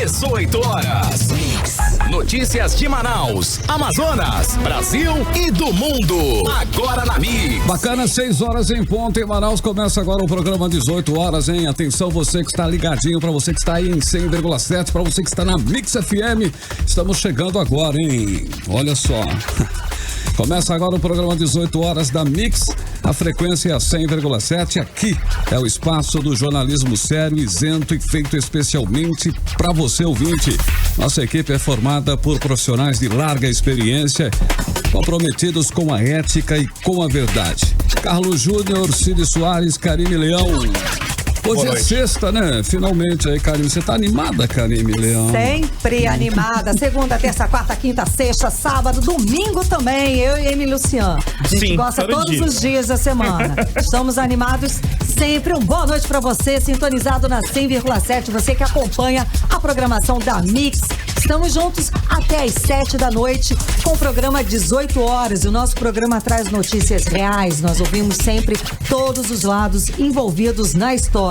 18 horas. Notícias de Manaus, Amazonas, Brasil e do mundo. Agora na Mix. Bacana, 6 horas em ponto em Manaus. Começa agora o programa 18 horas, hein? Atenção, você que está ligadinho, para você que está aí em 100,7, para você que está na Mix FM. Estamos chegando agora, hein? Olha só. Começa agora o programa 18 horas da Mix. A frequência é 100,7. Aqui é o espaço do jornalismo sério, isento e feito especialmente para você, ouvinte. Nossa equipe é formada por profissionais de larga experiência, comprometidos com a ética e com a verdade. Carlos Júnior, Cid Soares, Karime Leão. Hoje é sexta, né? Finalmente aí, Karime. Você tá animada, Karime Leão? Sempre animada. Segunda, terça, quarta, quinta, sexta, sábado, domingo também. Eu e Amy Luciano. A gente gosta todos os dias da semana. Estamos animados sempre. Boa noite pra você, sintonizado na 100,7. Você que acompanha a programação da Mix. Estamos juntos até às 7 da noite com o programa 18 horas. O nosso programa traz notícias reais. Nós ouvimos sempre todos os lados envolvidos na história.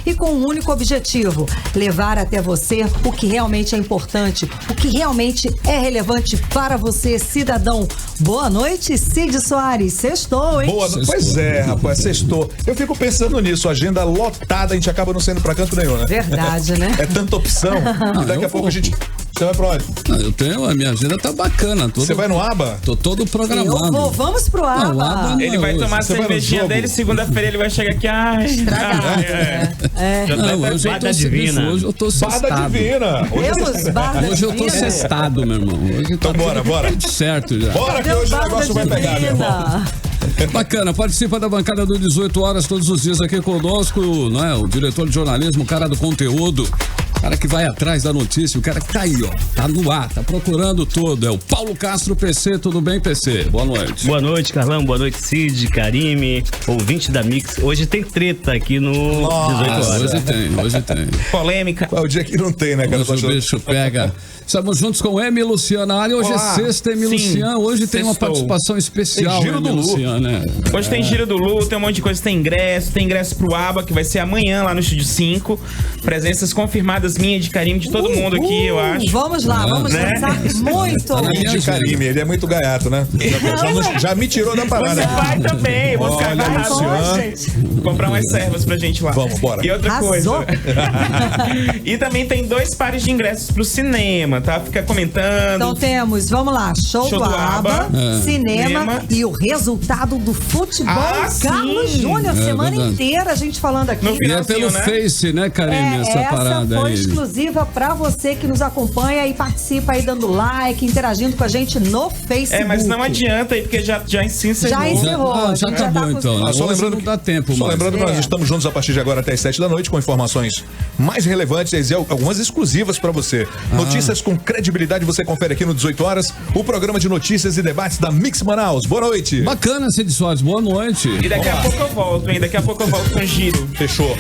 E com um único objetivo: levar até você o que realmente é importante, o que realmente é relevante para você, cidadão. Boa noite, Cid Soares. Sextou, hein? Boa noite. Pois é, rapaz, sextou. Eu fico pensando nisso, agenda lotada, a gente acaba não saindo pra canto nenhum, né? Verdade, né? É tanta opção. E daqui a pouco a gente... Você vai pra onde? Eu tenho, a minha agenda tá bacana. Você vai no ABA? Tô todo programado. Vamos pro ABA. Não, ABA ele vai tomar a cervejinha dele, segunda-feira ele vai chegar aqui, estragado. Hoje eu tô sextado. Bada divina. Hoje eu tô sextado, meu irmão. Hoje então tá bora. Tudo certo já. Bora que hoje o negócio vai pegar, meu irmão. Bacana, participa da bancada do 18 horas todos os dias aqui conosco, não é? O diretor de jornalismo, o cara do conteúdo, o cara que vai atrás da notícia, o cara que tá aí, ó, tá no ar, tá procurando tudo. É o Paulo Castro, PC. Tudo bem, PC? Boa noite. Boa noite, Carlão. Boa noite, Cid, Karime, ouvinte da Mix. Hoje tem treta aqui no 18 horas. Hoje tem. Polêmica. Qual o dia que não tem, né, cara? Hoje o bicho pega. Estamos juntos com Amy Luciana. Hoje é sexta, Amy Luciana. Hoje tem uma participação especial, Giro do Lu. Né? Hoje tem Giro do Lu, tem um monte de coisa, tem ingresso pro ABA, que vai ser amanhã lá no Estúdio 5. Presenças confirmadas minha, de Karime, de todo mundo aqui, eu acho. Vamos lá, vamos dançar muito. De Karime, ele é muito gaiato, né? Já me tirou da parada. Você vai também, vou ficar Luciano. Comprar umas servas pra gente lá. Vamos, bora. E outra coisa. E também tem 2 pares de ingressos pro cinema, tá? Fica comentando. Então temos, vamos lá, show do ABA, cinema e o resultado do futebol. Carlos Júnior, semana inteira a gente falando aqui. E é pelo Face, né, Karime, essa parada foi aí. Exclusiva pra você que nos acompanha e participa aí dando like, interagindo com a gente no Facebook. Mas não adianta aí, porque já encerrou. Já encerrou. Já acabou, então. Só lembrando não dá tempo, Só lembrando que nós estamos juntos a partir de agora até as 7 da noite com informações mais relevantes e algumas exclusivas pra você. Notícias com credibilidade você confere aqui no 18 horas, o programa de notícias e debates da Mix Manaus. Boa noite. Bacana, Cid Soares. Boa noite. E daqui a pouco eu volto, hein? Daqui a pouco eu volto com o Giro. Fechou.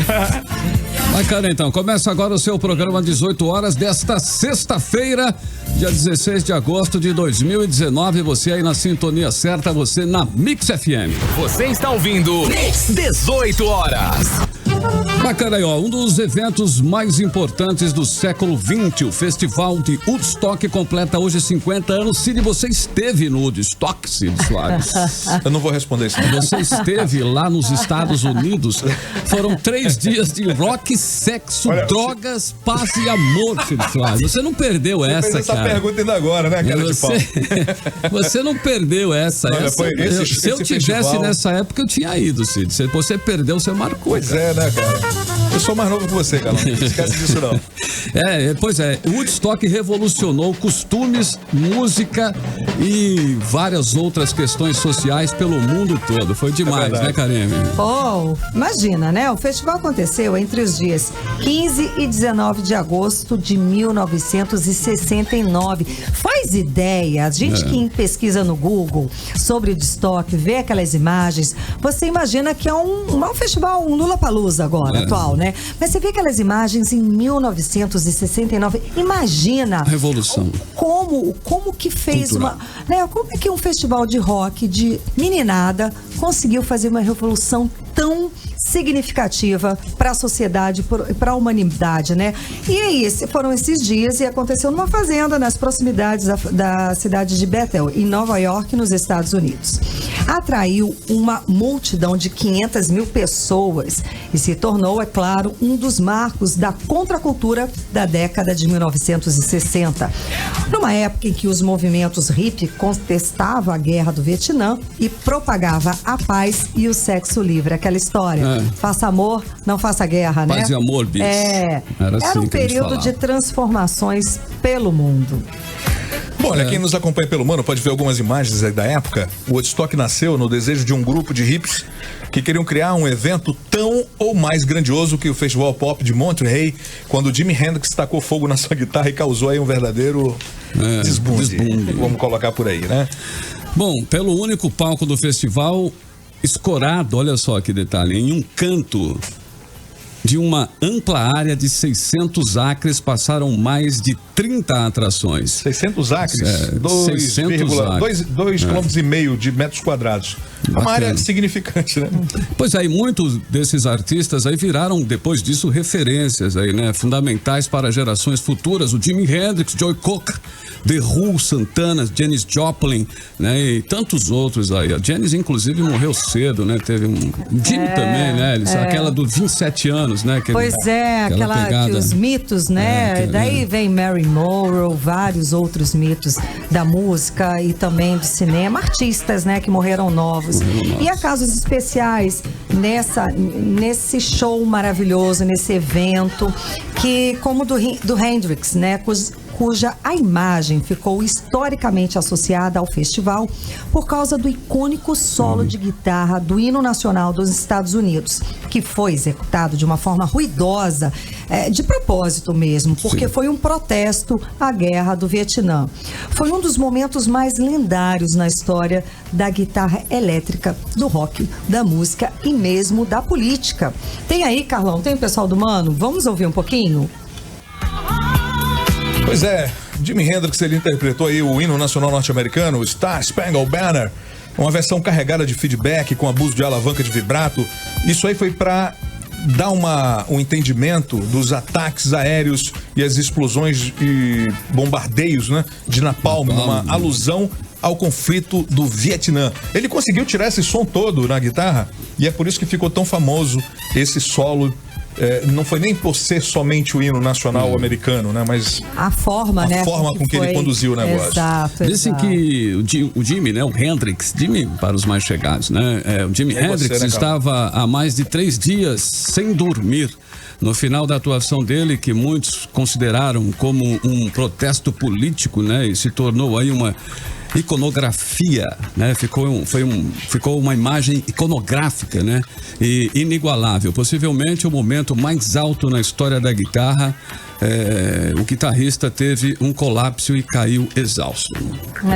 Bacana, então. Começa agora o seu programa 18 horas desta sexta-feira, dia 16 de agosto de 2019. Você aí na sintonia certa, você na Mix FM. Você está ouvindo Mix 18 horas. Bacana aí, ó. Um dos eventos mais importantes do século XX, o Festival de Woodstock, completa hoje 50 anos. Cid, você esteve no Woodstock, Cid Soares? Eu não vou responder isso. Você esteve lá nos Estados Unidos. Foram 3 dias de rock, sexo, drogas, paz e amor, Cid Soares. Você não perdeu essa, fez essa cara. Pergunta ainda agora, né, cara de pau? Você não perdeu essa. Olha, se eu tivesse nessa época, eu tinha ido, Cid. Se você perdeu, você marcou. Pois é, né, cara? Eu sou mais novo que você, cara. Não esquece disso, não. Pois é. O Woodstock revolucionou costumes, música e várias outras questões sociais pelo mundo todo. Foi demais, né, Karime? Imagina, né? O festival aconteceu entre os dias 15 e 19 de agosto de 1969. Faz ideia, a gente que pesquisa no Google sobre o Woodstock, vê aquelas imagens, você imagina que é um festival, um Lollapalooza agora, atual, né? Mas você vê aquelas imagens em 1969, imagina a revolução. Como que fez cultural. Como é que um festival de rock, de meninada, conseguiu fazer uma revolução tão significativa para a sociedade, para a humanidade, né? E aí, foram esses dias e aconteceu numa fazenda nas proximidades da cidade de Bethel, em Nova York, nos Estados Unidos. Atraiu uma multidão de 500 mil pessoas e se tornou, é claro, um dos marcos da contracultura da década de 1960. Numa época em que os movimentos hippie contestavam a guerra do Vietnã e propagava a paz e o sexo livre, aquela história. Faça amor, não faça guerra, né? Paz e amor, bicho. Era um período de transformações pelo mundo. Bom, olha, quem nos acompanha pelo mundo pode ver algumas imagens aí da época. O Woodstock nasceu no desejo de um grupo de hippies que queriam criar um evento tão ou mais grandioso que o Festival Pop de Monterey, quando Jimi Hendrix tacou fogo na sua guitarra e causou aí um verdadeiro desbunde. Vamos colocar por aí, né? Bom, pelo único palco do festival, escorado, olha só que detalhe, em um canto de uma ampla área de 600 acres, passaram mais de 30 atrações. 600 acres? 2,5 km de metros quadrados. É uma área significante, né? Pois aí, muitos desses artistas aí viraram, depois disso, referências aí, né? Fundamentais para gerações futuras. O Jimi Hendrix, Joe Cocker, The Who, Santana, Janis Joplin, né? E tantos outros aí. A Janis, inclusive, morreu cedo, né? Teve um Jimmy também, né? Aquela do 27 anos, né? Aquela que os mitos, né? Daí vem Mary Monroe, vários outros mitos da música e também do cinema. Artistas, né? Que morreram novos. E há casos especiais nesse show maravilhoso, nesse evento, que como do Hendrix, né? Cuja a imagem ficou historicamente associada ao festival por causa do icônico solo de guitarra do hino nacional dos Estados Unidos, que foi executado de uma forma ruidosa, de propósito mesmo, porque foi um protesto à guerra do Vietnã. Foi um dos momentos mais lendários na história da guitarra elétrica, do rock, da música e mesmo da política. Tem aí, Carlão, tem o pessoal do Mano? Vamos ouvir um pouquinho? Pois é, Jimi Hendrix, ele interpretou aí o hino nacional norte-americano, o Star Spangled Banner, uma versão carregada de feedback com abuso de alavanca de vibrato. Isso aí foi para dar um entendimento dos ataques aéreos e as explosões e bombardeios, né, de napalm, uma alusão ao conflito do Vietnã. Ele conseguiu tirar esse som todo na guitarra e é por isso que ficou tão famoso esse solo. Não foi nem por ser somente o hino nacional americano, né? Mas a forma, né? A forma com que ele conduziu o negócio. Exato. Dizem que o Jimi, né? O Hendrix, Jimi para os mais chegados, né? O Jimi Hendrix estava há mais de 3 dias sem dormir. No final da atuação dele, que muitos consideraram como um protesto político, né? E se tornou aí uma iconografia, né? Ficou uma imagem iconográfica, né? E inigualável. Possivelmente o momento mais alto na história da guitarra. O guitarrista teve um colapso e caiu exausto.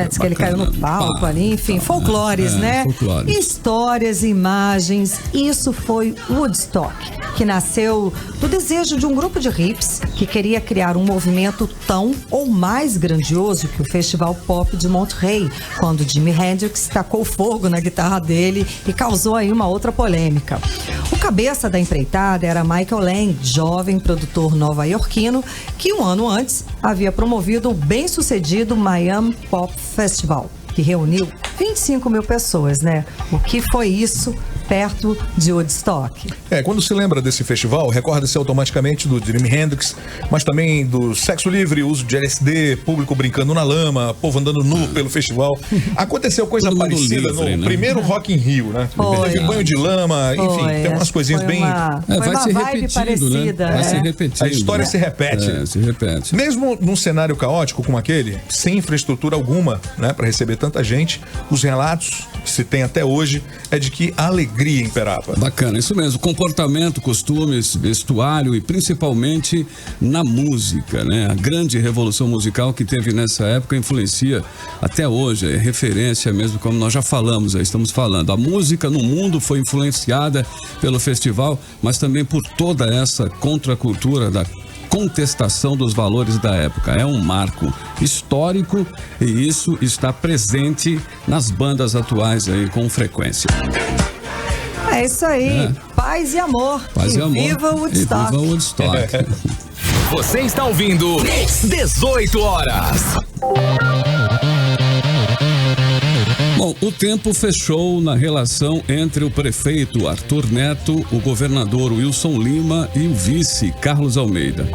Diz que ele caiu no palco ali, enfim, folclores, né? Folclores. Histórias, imagens, isso foi Woodstock, que nasceu do desejo de um grupo de hippies que queria criar um movimento tão ou mais grandioso que o Festival Pop de Monterey, quando Jimi Hendrix tacou fogo na guitarra dele e causou aí uma outra polêmica. O cabeça da empreitada era Michael Lang, jovem produtor nova-iorquino, que um ano antes havia promovido o bem-sucedido Miami Pop Festival, que reuniu 25 mil pessoas, né? O que foi isso perto de Woodstock? Quando se lembra desse festival, recorda-se automaticamente do Jimi Hendrix, mas também do sexo livre, uso de LSD, público brincando na lama, povo andando nu pelo festival. Aconteceu coisa parecida no primeiro Rock in Rio, né? Teve banho de lama, enfim, tem umas coisinhas bem... vai se repetindo, né? Vai se repetindo. A história se repete. Se repete. Mesmo num cenário caótico como aquele, sem infraestrutura alguma, né, para receber tanta gente, os relatos que se tem até hoje é de que a alegria imperava. Bacana, isso mesmo. Comportamento, costumes, vestuário e principalmente na música, né? A grande revolução musical que teve nessa época influencia até hoje, é referência mesmo, como nós já falamos, estamos falando. A música no mundo foi influenciada pelo festival, mas também por toda essa contracultura da contestação dos valores da época. É um marco histórico e isso está presente nas bandas atuais aí com frequência. É isso aí. Paz e amor. Paz e amor. Viva o Woodstock. E viva o Woodstock. Você está ouvindo 18 horas. Bom, o tempo fechou na relação entre o prefeito Arthur Neto, o governador Wilson Lima e o vice Carlos Almeida.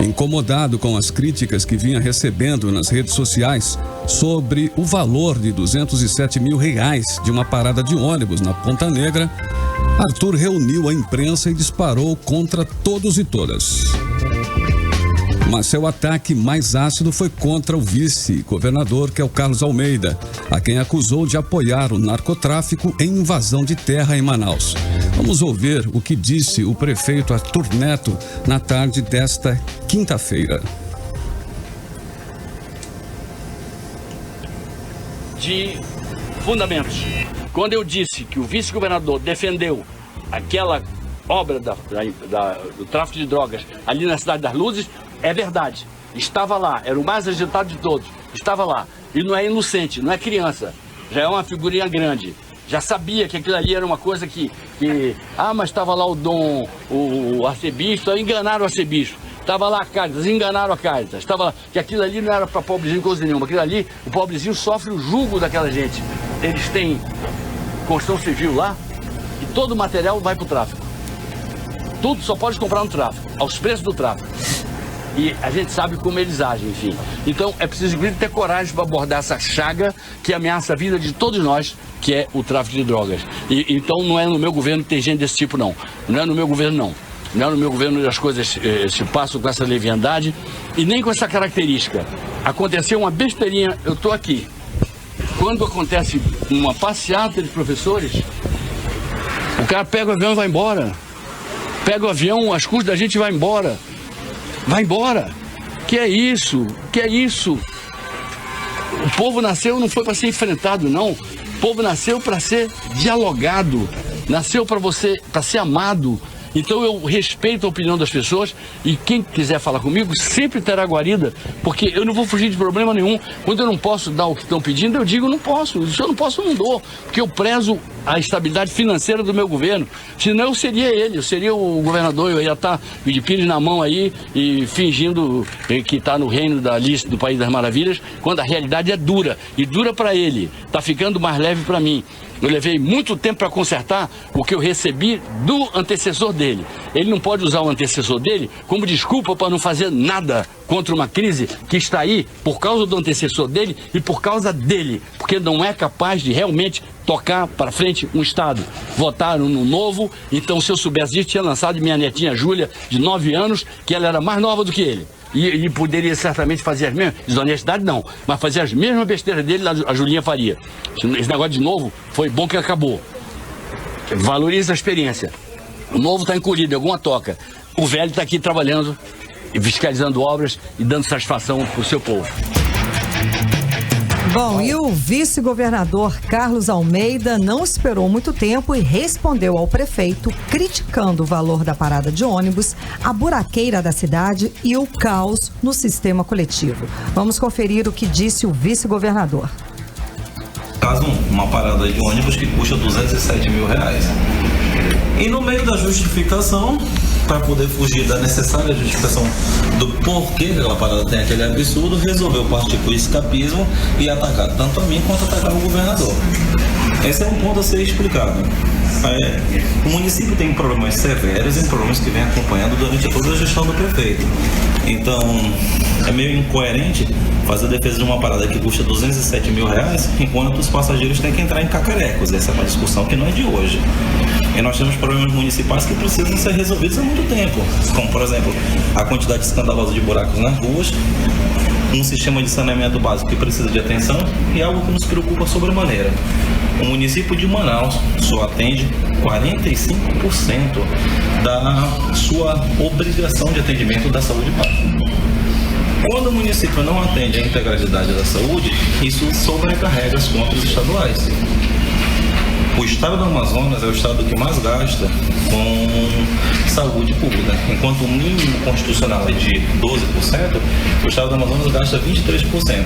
Incomodado com as críticas que vinha recebendo nas redes sociais sobre o valor de R$207 mil de uma parada de ônibus na Ponta Negra, Arthur reuniu a imprensa e disparou contra todos e todas. Mas seu ataque mais ácido foi contra o vice-governador, que é o Carlos Almeida, a quem acusou de apoiar o narcotráfico em invasão de terra em Manaus. Vamos ouvir o que disse o prefeito Arthur Neto na tarde desta quinta-feira. De fundamentos. Quando eu disse que o vice-governador defendeu aquela obra do tráfico de drogas ali na Cidade das Luzes, é verdade. Estava lá, era o mais agitado de todos. Estava lá. E não é inocente, não é criança. Já é uma figurinha grande. Já sabia que aquilo ali era uma coisa mas estava lá o Dom, o arcebispo, enganaram o arcebispo. Estava lá a Cáritas, enganaram a Cáritas. Estava lá, que aquilo ali não era para pobrezinho coisa nenhuma. Aquilo ali, o pobrezinho sofre o jugo daquela gente. Eles têm construção civil lá e todo o material vai para o tráfico. Tudo só pode comprar no tráfico, aos preços do tráfico. E a gente sabe como eles agem, enfim. Então é preciso ter coragem para abordar essa chaga que ameaça a vida de todos nós, que é o tráfico de drogas. Então não é no meu governo que tem gente desse tipo, não. Não é no meu governo, não. Não é no meu governo que as coisas se passam com essa leviandade e nem com essa característica. Aconteceu uma besteirinha, eu estou aqui. Quando acontece uma passeata de professores, o cara pega o avião e vai embora. Pega o avião, as custas da gente vai embora. Vai embora. Que é isso? Que é isso? O povo nasceu não foi para ser enfrentado, não. O povo nasceu para ser dialogado. Nasceu para ser amado. Então eu respeito a opinião das pessoas e quem quiser falar comigo sempre terá guarida, porque eu não vou fugir de problema nenhum. Quando eu não posso dar o que estão pedindo, eu digo não posso. Se eu não posso, eu não dou, porque eu prezo a estabilidade financeira do meu governo. Senão eu seria ele, eu seria o governador, eu ia estar de pires na mão aí e fingindo que está no reino da Alice do País das Maravilhas, quando a realidade é dura, e dura para ele, está ficando mais leve para mim. Eu levei muito tempo para consertar o que eu recebi do antecessor dele. Ele não pode usar o antecessor dele como desculpa para não fazer nada contra uma crise que está aí por causa do antecessor dele e por causa dele, porque não é capaz de realmente tocar para frente um Estado. Votaram no Novo, então se eu soubesse disso, tinha lançado minha netinha Júlia, de 9 anos, que ela era mais nova do que ele. E poderia certamente fazer as mesmas, desonestidade não, mas fazer as mesmas besteiras dele, a Julinha faria. Esse negócio de Novo foi bom que acabou. Valoriza a experiência. O Novo está encolhido em alguma toca. O velho está aqui trabalhando, fiscalizando obras e dando satisfação para o seu povo. Bom, e o vice-governador Carlos Almeida não esperou muito tempo e respondeu ao prefeito criticando o valor da parada de ônibus, a buraqueira da cidade e o caos no sistema coletivo. Vamos conferir o que disse o vice-governador. Caso uma parada de ônibus que custa R$207 mil. E no meio da justificação, para poder fugir da necessária justificação do porquê aquela parada tem aquele absurdo, resolveu partir para o escapismo e atacar tanto a mim quanto atacar o governador. Esse é um ponto a ser explicado. O município tem problemas severos e problemas que vem acompanhando durante toda a gestão do prefeito. Então, é meio incoerente fazer a defesa de uma parada que custa R$207 mil, enquanto os passageiros têm que entrar em cacarecos. Essa é uma discussão que não é de hoje. E nós temos problemas municipais que precisam ser resolvidos há muito tempo, como, por exemplo, a quantidade escandalosa de buracos nas ruas, um sistema de saneamento básico que precisa de atenção e algo que nos preocupa sobremaneira. O município de Manaus só atende 45% da sua obrigação de atendimento da saúde básica. Quando o município não atende a integralidade da saúde, isso sobrecarrega as contas estaduais. O estado do Amazonas é o estado que mais gasta com saúde pública. Enquanto o mínimo constitucional é de 12%, o estado do Amazonas gasta 23%.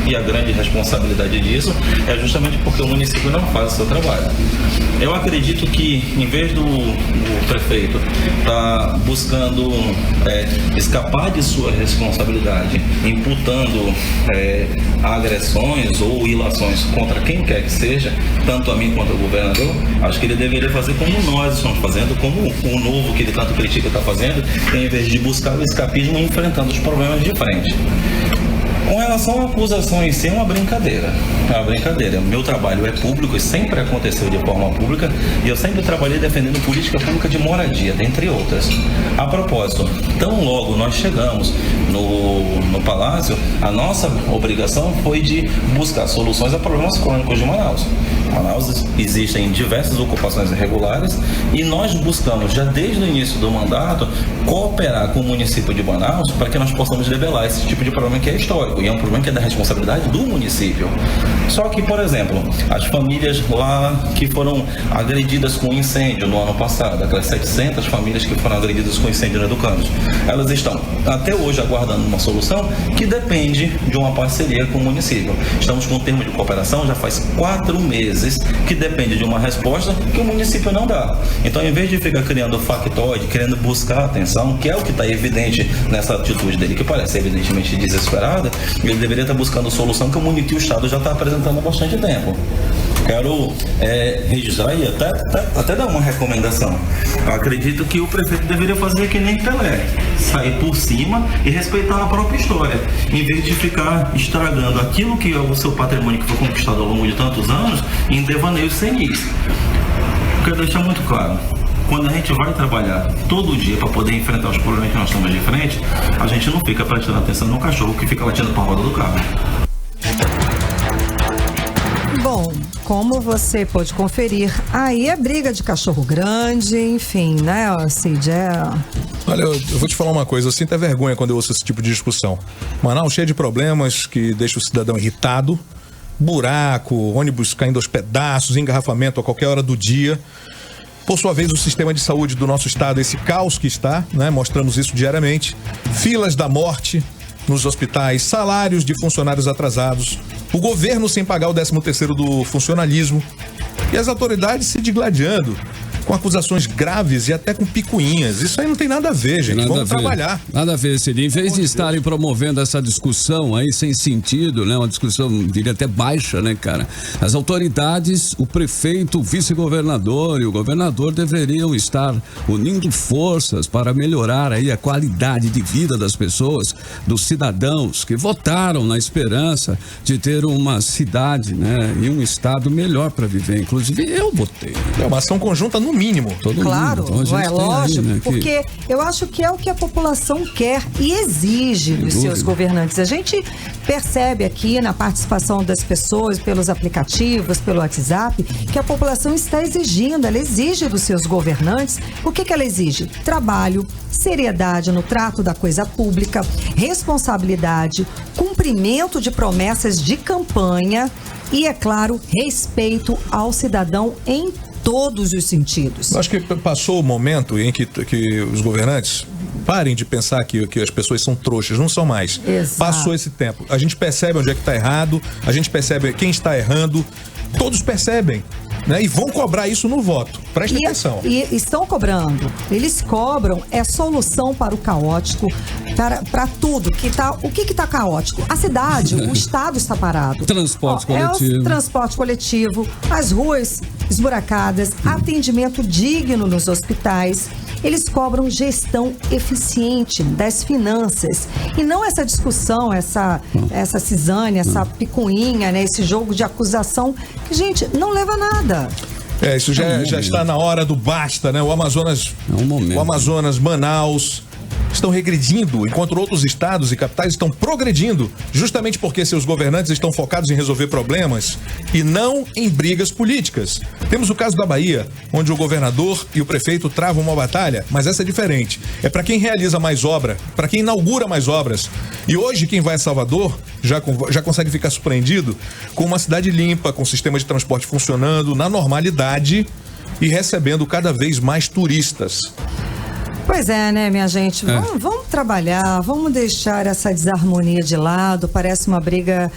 E a grande responsabilidade disso é justamente porque o município não faz o seu trabalho. Eu acredito que, em vez do prefeito estar buscando escapar de sua responsabilidade, imputando agressões ou ilações contra quem quer que seja, tanto a mim quanto ao governador, acho que ele deveria fazer como nós estamos fazendo, como o novo que ele tanto critica está fazendo, em vez de buscar o escapismo enfrentando os problemas de frente. Com relação à acusação em si, é uma brincadeira. É uma brincadeira. O meu trabalho é público e sempre aconteceu de forma pública, e eu sempre trabalhei defendendo política pública de moradia, dentre outras. A propósito, tão logo nós chegamos no Palácio, a nossa obrigação foi de buscar soluções a problemas crônicos de Manaus. Manaus existem diversas ocupações irregulares e nós buscamos, já desde o início do mandato, cooperar com o município de Manaus para que nós possamos debelar esse tipo de problema que é histórico e é um problema que é da responsabilidade do município. Só que, por exemplo, as famílias lá que foram agredidas com incêndio no ano passado, aquelas 700 famílias que foram agredidas com incêndio no Educandos, elas estão até hoje aguardando uma solução que depende de uma parceria com o município. Estamos com um termo de cooperação já faz 4 meses que depende de uma resposta que o município não dá. Então, em vez de ficar criando factoide, querendo buscar atenção, que é o que está evidente nessa atitude dele, que parece evidentemente desesperada, ele deveria estar buscando solução que o Estado já está apresentando há bastante tempo. Quero registrar e até dar uma recomendação. Eu acredito que o prefeito deveria fazer que nem Pelé, sair por cima e respeitar a própria história, em vez de ficar estragando aquilo que é o seu patrimônio que foi conquistado ao longo de tantos anos em devaneios senis. Quero deixar muito claro, quando a gente vai trabalhar todo dia para poder enfrentar os problemas que nós estamos de frente, a gente não fica prestando atenção no cachorro que fica latindo para a roda do carro. Bom, como você pode conferir, aí é briga de cachorro grande, enfim, né, Cid? Olha, eu vou te falar uma coisa, eu sinto até vergonha quando eu ouço esse tipo de discussão. Manaus cheio de problemas que deixa o cidadão irritado, buraco, ônibus caindo aos pedaços, engarrafamento a qualquer hora do dia. Por sua vez, o sistema de saúde do nosso estado, esse caos que está, né, mostramos isso diariamente, filas da morte nos hospitais, salários de funcionários atrasados, o governo sem pagar o 13º do funcionalismo e as autoridades se digladiando com acusações graves e até com picuinhas. Isso aí não tem nada a ver, gente. Vamos trabalhar. Nada a ver, Cid. Em vez de estarem promovendo essa discussão aí sem sentido, né? Uma discussão, diria até baixa, né, cara? As autoridades, o prefeito, o vice-governador e o governador deveriam estar unindo forças para melhorar aí a qualidade de vida das pessoas, dos cidadãos que votaram na esperança de ter uma cidade, né? E um estado melhor para viver. Inclusive, eu votei. É uma ação conjunta no mínimo. Claro, então, é lógico, aí, né, porque eu acho que é o que a população quer e exige dos seus governantes. A gente percebe aqui na participação das pessoas pelos aplicativos, pelo WhatsApp, que a população está exigindo, ela exige dos seus governantes. O que ela exige? Trabalho, seriedade no trato da coisa pública, responsabilidade, cumprimento de promessas de campanha e, é claro, respeito ao cidadão em todos os sentidos. Acho que passou o momento em que os governantes parem de pensar que as pessoas são trouxas, não são mais. Exato. Passou esse tempo. A gente percebe onde é que está errado, a gente percebe quem está errando, todos percebem, né? E vão cobrar isso no voto. Presta atenção. E estão cobrando. Eles cobram solução para o caótico, para tudo que tá. O que está caótico? A cidade, o estado está parado. Transporte coletivo. É o transporte coletivo, as ruas esburacadas, atendimento digno nos hospitais. Eles cobram gestão eficiente das finanças. E não essa discussão, essa cisânia, essa picuinha, né? Esse jogo de acusação que, gente, não leva a nada. Isso já está na hora do basta, né? O Amazonas, Manaus estão regredindo, enquanto outros estados e capitais estão progredindo, justamente porque seus governantes estão focados em resolver problemas e não em brigas políticas. Temos o caso da Bahia, onde o governador e o prefeito travam uma batalha, mas essa é diferente. É para quem realiza mais obra, para quem inaugura mais obras. E hoje quem vai a Salvador já consegue ficar surpreendido com uma cidade limpa, com o sistema de transporte funcionando na normalidade e recebendo cada vez mais turistas. Pois é, né, minha gente? Vamos trabalhar, vamos deixar essa desarmonia de lado. Parece uma briga,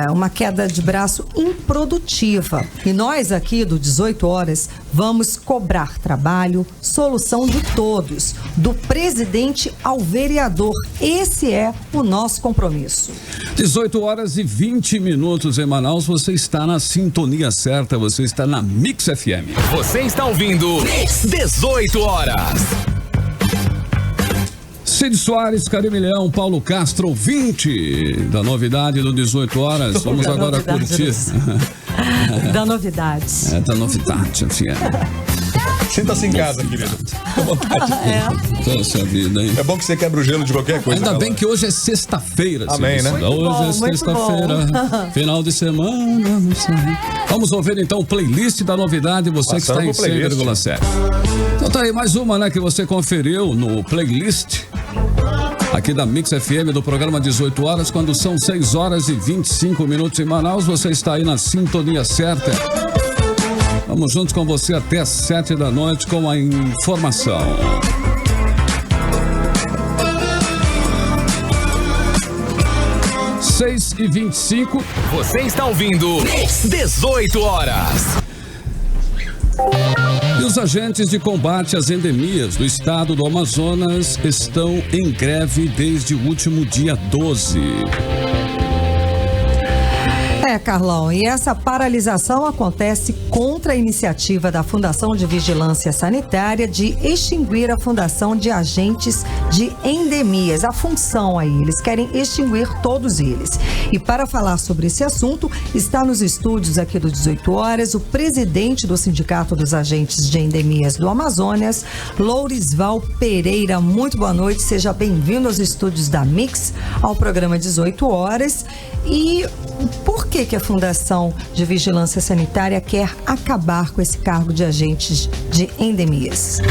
uma queda de braço improdutiva. E nós aqui do 18 horas vamos cobrar trabalho, solução de todos, do presidente ao vereador. Esse é o nosso compromisso. 18 horas e 20 minutos em Manaus. Você está na sintonia certa, você está na Mix FM. Você está ouvindo 18 horas. Cid Soares, Karime Leão, Paulo Castro, 20 da novidade do 18 horas. Vamos agora curtir. Da novidade. Da novidade, FM. Sinta-se em casa, querido. Com vontade. Poxa vida, hein? É bom que você quebra o gelo de qualquer coisa. Ainda bem que hoje é sexta-feira. Amém, né? Hoje é sexta-feira, final de semana. Vamos ouvir então o playlist da novidade, você que está em 100,7. Então tá aí mais uma, né, que você conferiu no playlist aqui da Mix FM do programa 18 horas, quando são 6 horas e 25 minutos em Manaus. Você está aí na sintonia certa. Vamos juntos com você até 7 da noite com a informação. Seis e 25. Você está ouvindo 18 horas. E os agentes de combate às endemias do estado do Amazonas estão em greve desde o último dia 12. Carlão, e essa paralisação acontece contra a iniciativa da Fundação de Vigilância Sanitária de extinguir a Fundação de Agentes de Endemias. A função aí, eles querem extinguir todos eles. E para falar sobre esse assunto, está nos estúdios aqui do 18 horas o presidente do Sindicato dos Agentes de Endemias do Amazonas, Lourisval Pereira. Muito boa noite, seja bem-vindo aos estúdios da Mix, ao programa 18 horas. E por que a Fundação de Vigilância Sanitária quer acabar com esse cargo de agentes de endemias?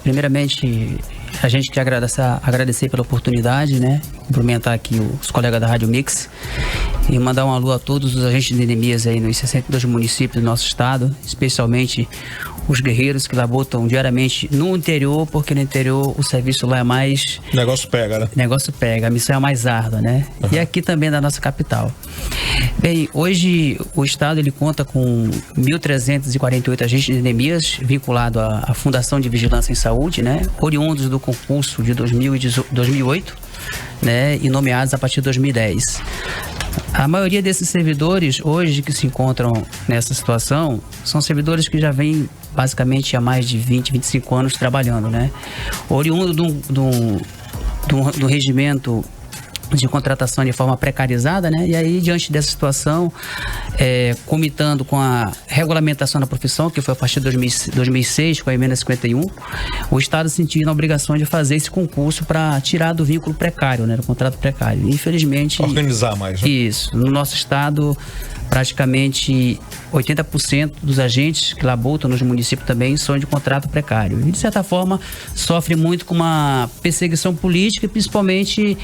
Primeiramente, a gente quer agradecer pela oportunidade, né? Cumprimentar aqui os colegas da Rádio Mix e mandar um alô a todos os agentes de endemias aí nos 62 municípios do nosso estado, especialmente os guerreiros que labutam diariamente no interior, porque no interior o serviço lá é mais... O negócio pega, né? O negócio pega, a missão é mais árdua, né? Uhum. E aqui também da nossa capital. Bem, hoje o estado ele conta com 1.348 agentes de endemias vinculados à Fundação de Vigilância em Saúde, né? Oriundos do concurso de 2008, né? E nomeados a partir de 2010. A maioria desses servidores hoje que se encontram nessa situação são servidores que já vêm basicamente há mais de 20, 25 anos trabalhando, né? Oriundo do regimento de contratação de forma precarizada, né? E aí, diante dessa situação, comitando com a regulamentação da profissão, que foi a partir de 2006, com a emenda 51, o Estado sentiu na obrigação de fazer esse concurso para tirar do vínculo precário, né? Do contrato precário. Infelizmente... Organizar mais, né? Isso. No nosso Estado, praticamente 80% dos agentes que labutam nos municípios também são de contrato precário. E, de certa forma, sofre muito com uma perseguição política e, principalmente,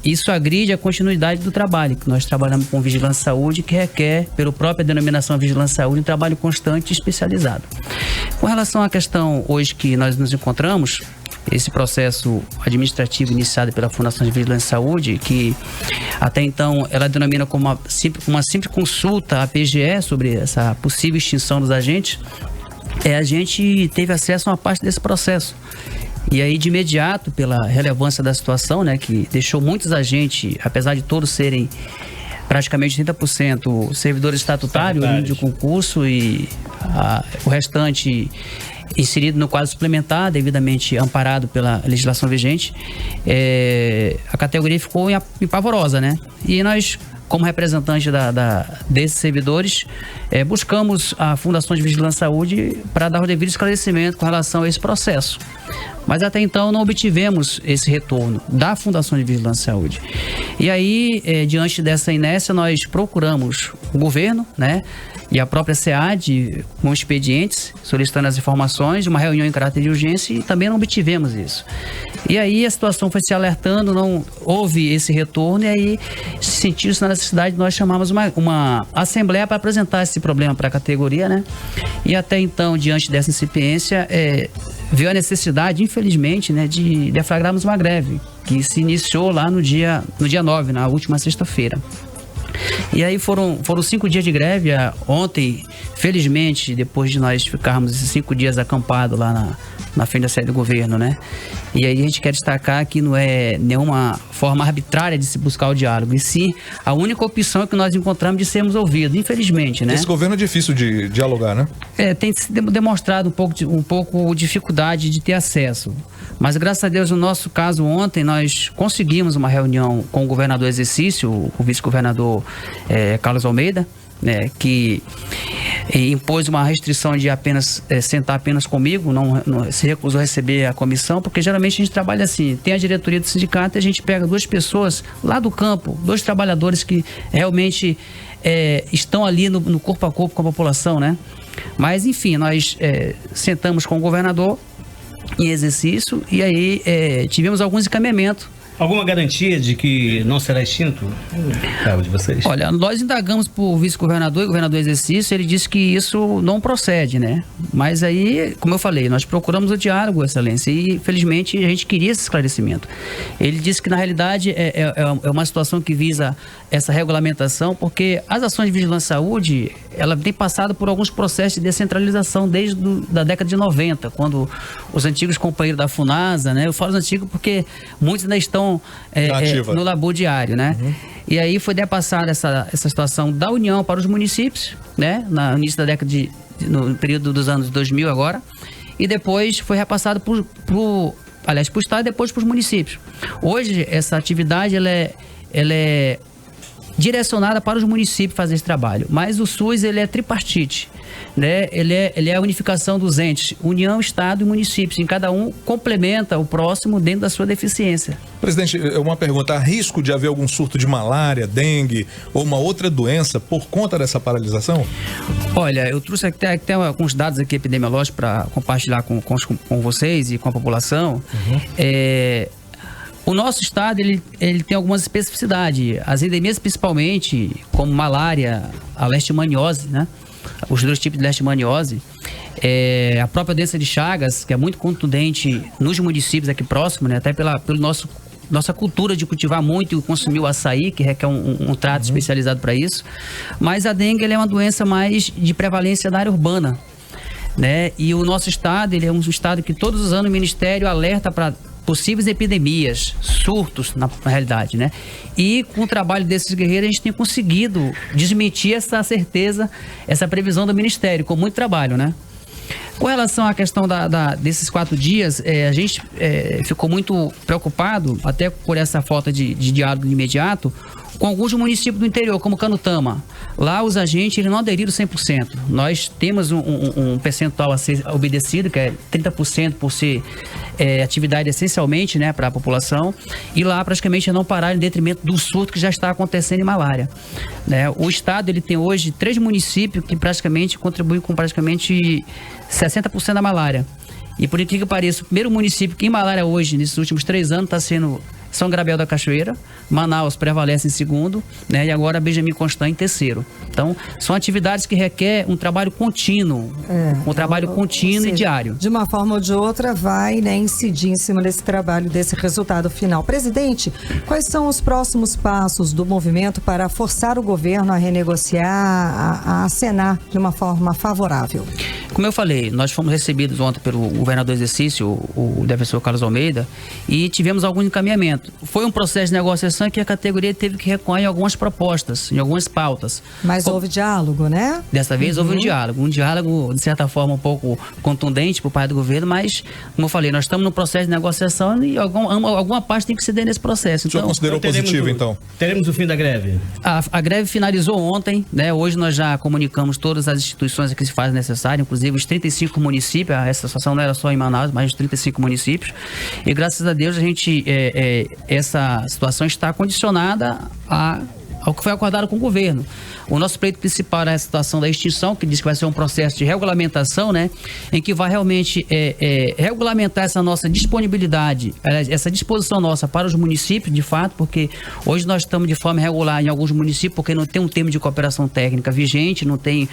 isso agride a continuidade do trabalho, que nós trabalhamos com vigilância e saúde, que requer, pela própria denominação vigilância e saúde, um trabalho constante e especializado. Com relação à questão hoje que nós nos encontramos, esse processo administrativo iniciado pela Fundação de Vigilância e Saúde, que até então ela denomina como uma simples consulta à PGE sobre essa possível extinção dos agentes, a gente teve acesso a uma parte desse processo. E aí, de imediato, pela relevância da situação, né, que deixou muitos agentes, apesar de todos serem praticamente 30% servidores estatutários de concurso e o restante inserido no quadro suplementar, devidamente amparado pela legislação vigente, a categoria ficou empavorosa, né? E nós, como representante desses servidores, buscamos a Fundação de Vigilância e Saúde para dar o devido esclarecimento com relação a esse processo. Mas até então não obtivemos esse retorno da Fundação de Vigilância e Saúde. E aí, diante dessa inércia, nós procuramos o governo, né? E a própria SEAD com expedientes, solicitando as informações, uma reunião em caráter de urgência, e também não obtivemos isso. E aí a situação foi se alertando, não houve esse retorno, e aí sentiu-se na necessidade de nós chamarmos uma assembleia para apresentar esse problema para a categoria, né? E até então, diante dessa incipiência, veio a necessidade, infelizmente, né, de deflagrarmos uma greve, que se iniciou lá no dia 9, na última sexta-feira. E aí foram 5 dias de greve. Ontem, felizmente, depois de nós ficarmos esses 5 dias acampados lá na frente da sede do governo, né? E aí a gente quer destacar que não é nenhuma forma arbitrária de se buscar o diálogo, e sim a única opção que nós encontramos de sermos ouvidos, infelizmente, né? Esse governo é difícil de dialogar, né? Tem se demonstrado um pouco dificuldade de ter acesso. Mas graças a Deus, no nosso caso ontem, nós conseguimos uma reunião com o governador exercício, o vice-governador Carlos Almeida, né, que impôs uma restrição de sentar apenas comigo, não se recusou a receber a comissão, porque geralmente a gente trabalha assim, tem a diretoria do sindicato e a gente pega 2 pessoas lá do campo, 2 trabalhadores que realmente estão ali no corpo a corpo com a população, né? Mas enfim, nós sentamos com o governador em exercício e aí tivemos alguns encaminhamentos. Alguma garantia de que não será extinto o cargo de vocês? Olha, nós indagamos para o vice-governador e governador em exercício, ele disse que isso não procede, né? Mas aí, como eu falei, nós procuramos o diálogo, excelência, e felizmente a gente queria esse esclarecimento. Ele disse que na realidade é uma situação que visa essa regulamentação, porque as ações de vigilância à saúde, ela tem passado por alguns processos de descentralização desde da década de 90, quando os antigos companheiros da FUNASA, né? Eu falo os antigos porque muitos ainda estão no labor diário, né? Uhum. E aí foi depassada essa situação da União para os municípios, né? No início da década no período dos anos 2000 agora, e depois foi repassado para o Estado e depois para os municípios. Hoje, essa atividade, ela é direcionada para os municípios fazer esse trabalho, mas o SUS, ele é tripartite, né? Ele é a unificação dos entes, União, Estado e municípios, em cada um complementa o próximo dentro da sua deficiência. Presidente, uma pergunta: há risco de haver algum surto de malária, dengue ou uma outra doença por conta dessa paralisação? Olha, eu trouxe até alguns dados aqui epidemiológicos para compartilhar com vocês e com a população. Uhum. O nosso estado, ele tem algumas especificidades. As endemias, principalmente, como malária, a leishmaniose, né? Os 2 tipos de leishmaniose. A própria doença de Chagas, que é muito contundente nos municípios aqui próximos, né? Até pela nossa cultura de cultivar muito e consumir o açaí, que requer um trato especializado para isso. Mas a dengue, ela é uma doença mais de prevalência na área urbana, né? E o nosso estado, ele é um estado que todos os anos o Ministério alerta para possíveis epidemias, surtos na realidade, né? E com o trabalho desses guerreiros a gente tem conseguido desmentir essa certeza, essa previsão do Ministério, com muito trabalho, né? Com relação à questão desses 4 dias, a gente ficou muito preocupado, até por essa falta de diálogo imediato, com alguns municípios do interior, como Canutama. Lá os agentes eles não aderiram 100%. Nós temos um percentual a ser obedecido, que é 30% por ser atividade essencialmente, né, para a população, e lá praticamente não pararam em detrimento do surto que já está acontecendo em malária, né? O estado ele tem hoje 3 municípios que praticamente contribuem com praticamente 60% da malária. E por incrível que pareça, o primeiro município que em malária hoje, nesses últimos 3 anos, está sendo São Gabriel da Cachoeira. Manaus prevalece em 2º, né? E agora Benjamin Constant em 3º. Então, são atividades que requerem um trabalho contínuo, contínuo e diário. De uma forma ou de outra, vai, né, incidir em cima desse trabalho, desse resultado final. Presidente, quais são os próximos passos do movimento para forçar o governo a renegociar, a acenar de uma forma favorável? Como eu falei, nós fomos recebidos ontem pelo governador exercício, o defensor Carlos Almeida, e tivemos algum encaminhamento. Foi um processo de negociação que a categoria teve que recuar em algumas propostas, em algumas pautas. Mas houve diálogo, né? Dessa vez houve um diálogo, de certa forma, um pouco contundente por parte do governo, mas, como eu falei, nós estamos no processo de negociação e alguma parte tem que ceder nesse processo. O senhor considerou positivo, então? Teremos o fim da greve? A greve finalizou ontem, né? Hoje nós já comunicamos todas as instituições que se fazem necessário, inclusive os 35 municípios, essa situação não era só em Manaus, mas os 35 municípios, e graças a Deus a gente, essa situação está condicionada a ao que foi acordado com o governo. O nosso pleito principal é a situação da extinção, que diz que vai ser um processo de regulamentação, né? Em que vai realmente regulamentar essa nossa disponibilidade, essa disposição nossa para os municípios, de fato, porque hoje nós estamos de forma irregular em alguns municípios, porque não tem um termo de cooperação técnica vigente, não tem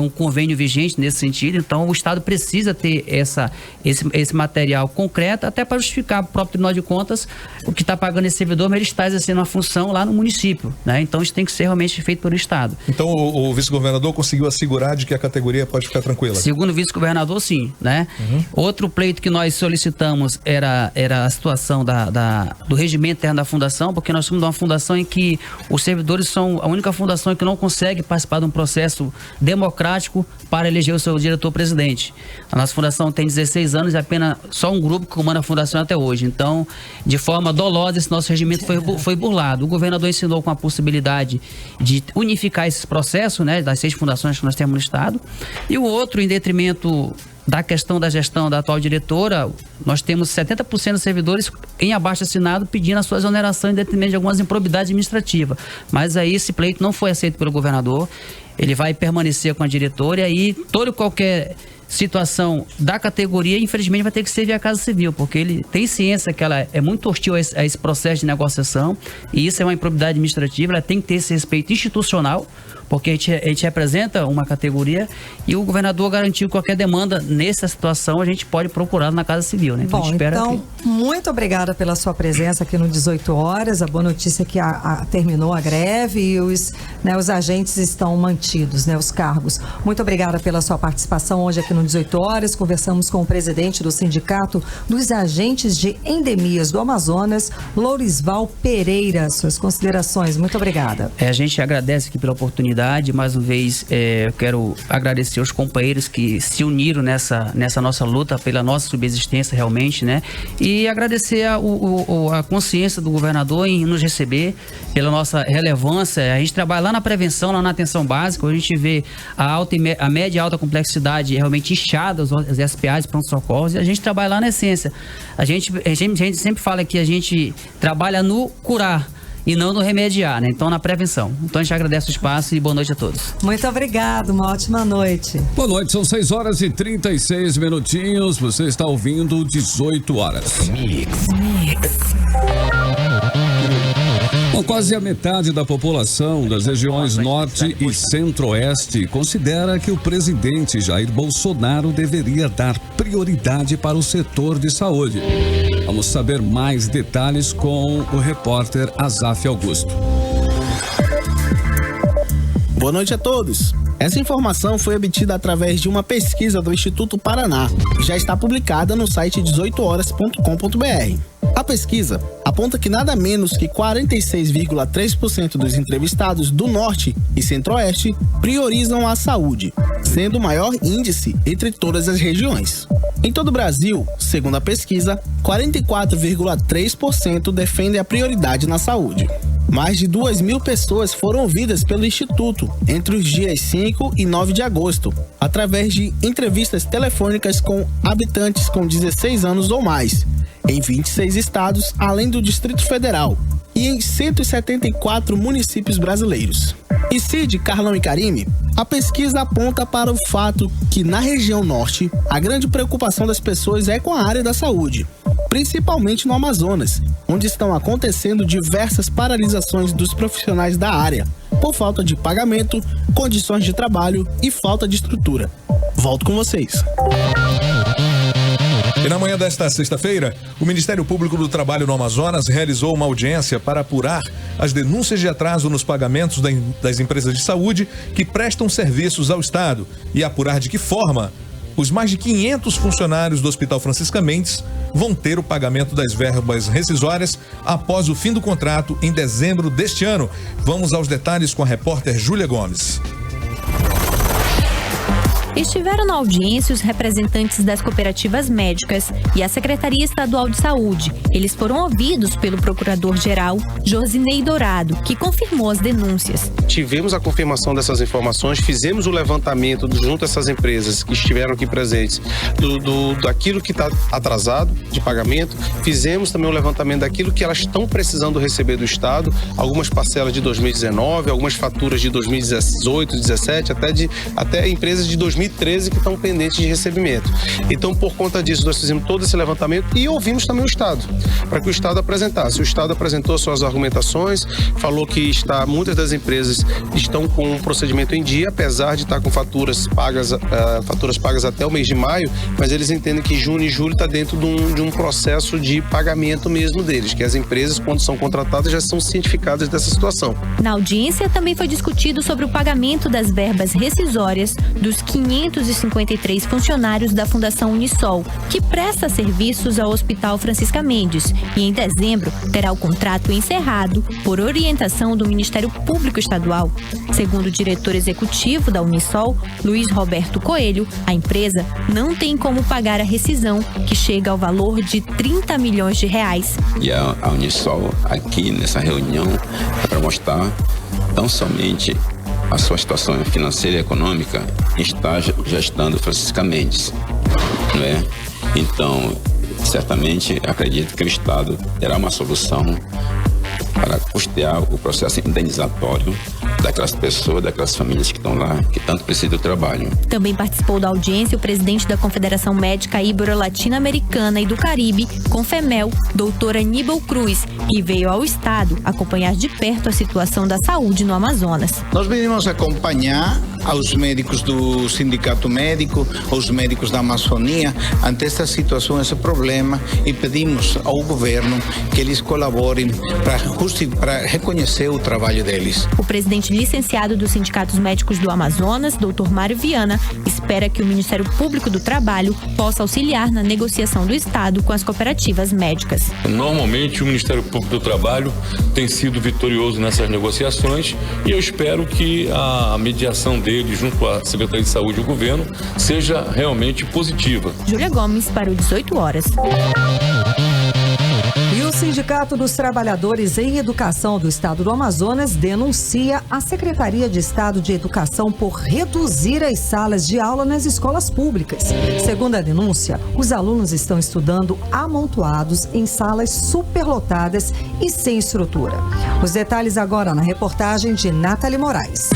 um convênio vigente nesse sentido. Então, o Estado precisa ter esse material concreto, até para justificar o próprio Tribunal de Contas, o que está pagando esse servidor, mas ele está exercendo uma função lá no município, né? Então, isso tem que ser realmente feito pelo Estado. Então, o vice-governador conseguiu assegurar de que a categoria pode ficar tranquila? Segundo o vice-governador, sim, né? Outro pleito que nós solicitamos era a situação do regimento interno da fundação, porque nós somos uma fundação em que os servidores são a única fundação que não consegue participar de um processo democrático para eleger o seu diretor-presidente. A nossa fundação tem 16 anos e apenas só um grupo que comanda a fundação até hoje. Então, de forma dolosa, esse nosso regimento foi burlado. O governador ensinou com a possibilidade de unificar esses processos, né, das 6 fundações que nós temos no Estado. E o outro, em detrimento da questão da gestão da atual diretora, nós temos 70% dos servidores em abaixo-assinado pedindo a sua exoneração em detrimento de algumas improbidades administrativas. Mas aí esse pleito não foi aceito pelo governador, ele vai permanecer com a diretora e aí toda e qualquer situação da categoria, infelizmente, vai ter que ser via Casa Civil, porque ele tem ciência que ela é muito hostil a esse processo de negociação, e isso é uma improbidade administrativa, ela tem que ter esse respeito institucional, porque a gente representa uma categoria e o governador garantiu que qualquer demanda nessa situação a gente pode procurar na Casa Civil, né? Bom, então, muito obrigada pela sua presença aqui no 18 horas. A boa notícia é que terminou a greve e os agentes estão mantidos, né? Os cargos. Muito obrigada pela sua participação hoje aqui no 18 horas. Conversamos com o presidente do Sindicato dos Agentes de Endemias do Amazonas, Lourisval Pereira. Suas considerações. Muito obrigada. A gente agradece aqui pela oportunidade. Mais uma vez, eu quero agradecer aos companheiros que se uniram nessa nossa luta pela nossa subsistência realmente, né? E agradecer a consciência do governador em nos receber, pela nossa relevância. A gente trabalha lá na prevenção, lá na atenção básica, a gente vê a média e alta complexidade realmente inchadas, os SPAs, pronto-socorros, e a gente trabalha lá na essência. A gente sempre fala que a gente trabalha no curar e não no remediar, né? Então, na prevenção. Então, a gente agradece o espaço e boa noite a todos. Muito obrigado, uma ótima noite. Boa noite, são 6 horas e 36 minutinhos. Você está ouvindo 18 horas. Bom, quase a metade da população das regiões Norte e Centro-Oeste considera que o presidente Jair Bolsonaro deveria dar prioridade para o setor de saúde. Vamos saber mais detalhes com o repórter Azaf Augusto. Boa noite a todos. Essa informação foi obtida através de uma pesquisa do Instituto Paraná, que já está publicada no site 18horas.com.br. A pesquisa aponta que nada menos que 46,3% dos entrevistados do Norte e Centro-Oeste priorizam a saúde, sendo o maior índice entre todas as regiões. Em todo o Brasil, segundo a pesquisa, 44,3% defendem a prioridade na saúde. Mais de 2.000 pessoas foram ouvidas pelo Instituto entre os dias 5 e 9 de agosto, através de entrevistas telefônicas com habitantes com 16 anos ou mais, em 26 estados, além do Distrito Federal, e em 174 municípios brasileiros. E Cid, Carlão e Karime, a pesquisa aponta para o fato que na região norte, a grande preocupação das pessoas é com a área da saúde, principalmente no Amazonas, onde estão acontecendo diversas paralisações dos profissionais da área, por falta de pagamento, condições de trabalho e falta de estrutura. Volto com vocês. E na manhã desta sexta-feira, o Ministério Público do Trabalho no Amazonas realizou uma audiência para apurar as denúncias de atraso nos pagamentos das empresas de saúde que prestam serviços ao Estado e apurar de que forma os mais de 500 funcionários do Hospital Francisca Mendes vão ter o pagamento das verbas rescisórias após o fim do contrato em dezembro deste ano. Vamos aos detalhes com a repórter Júlia Gomes. Estiveram na audiência os representantes das cooperativas médicas e a Secretaria Estadual de Saúde. Eles foram ouvidos pelo Procurador-Geral Josinei Dourado, que confirmou as denúncias. Tivemos a confirmação dessas informações, fizemos o levantamento junto a essas empresas que estiveram aqui presentes daquilo que está atrasado de pagamento, fizemos também o levantamento daquilo que elas estão precisando receber do Estado, algumas parcelas de 2019, algumas faturas de 2018, 2017, até empresas de 2013 que estão pendentes de recebimento. Então, por conta disso, nós fizemos todo esse levantamento e ouvimos também o Estado, para que o Estado apresentasse. O Estado apresentou suas argumentações, falou que muitas das empresas estão com um procedimento em dia, apesar de estar com faturas pagas até o mês de maio, mas eles entendem que junho e julho está dentro de um processo de pagamento mesmo deles, que as empresas, quando são contratadas, já são cientificadas dessa situação. Na audiência também foi discutido sobre o pagamento das verbas rescisórias dos 553 funcionários da Fundação Unisol, que presta serviços ao Hospital Francisca Mendes, e em dezembro terá o contrato encerrado por orientação do Ministério Público Estadual. Segundo o diretor executivo da Unisol, Luiz Roberto Coelho, a empresa não tem como pagar a rescisão, que chega ao valor de 30 milhões de reais. E a Unisol, aqui nessa reunião, é para mostrar tão somente a sua situação financeira e econômica está gestando Francisca Mendes, não é? Então, certamente, acredito que o Estado terá uma solução para custear o processo indenizatório daquelas pessoas, daquelas famílias que estão lá, que tanto precisam do trabalho. Também participou da audiência o presidente da Confederação Médica Ibero-Latino-Americana e do Caribe, Confemel, doutor Aníbal Cruz, que veio ao Estado acompanhar de perto a situação da saúde no Amazonas. Nós venimos acompanhar aos médicos do Sindicato Médico, aos médicos da Amazônia, ante esta situação, esse problema, e pedimos ao governo que eles colaborem para reconhecer o trabalho deles. O presidente licenciado dos Sindicatos Médicos do Amazonas, Dr. Mário Viana, espera que o Ministério Público do Trabalho possa auxiliar na negociação do Estado com as cooperativas médicas. Normalmente, o Ministério Público do Trabalho tem sido vitorioso nessas negociações e eu espero que a mediação dele junto à Secretaria de Saúde e o governo seja realmente positiva. Júlia Gomes para o 18 horas. E o Sindicato dos Trabalhadores em Educação do Estado do Amazonas denuncia a Secretaria de Estado de Educação por reduzir as salas de aula nas escolas públicas. Segundo a denúncia, os alunos estão estudando amontoados em salas superlotadas e sem estrutura. Os detalhes agora na reportagem de Nathalie Moraes.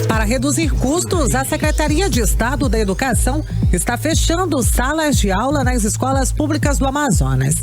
Para reduzir custos, a Secretaria de Estado da Educação está fechando salas de aula nas escolas públicas do Amazonas.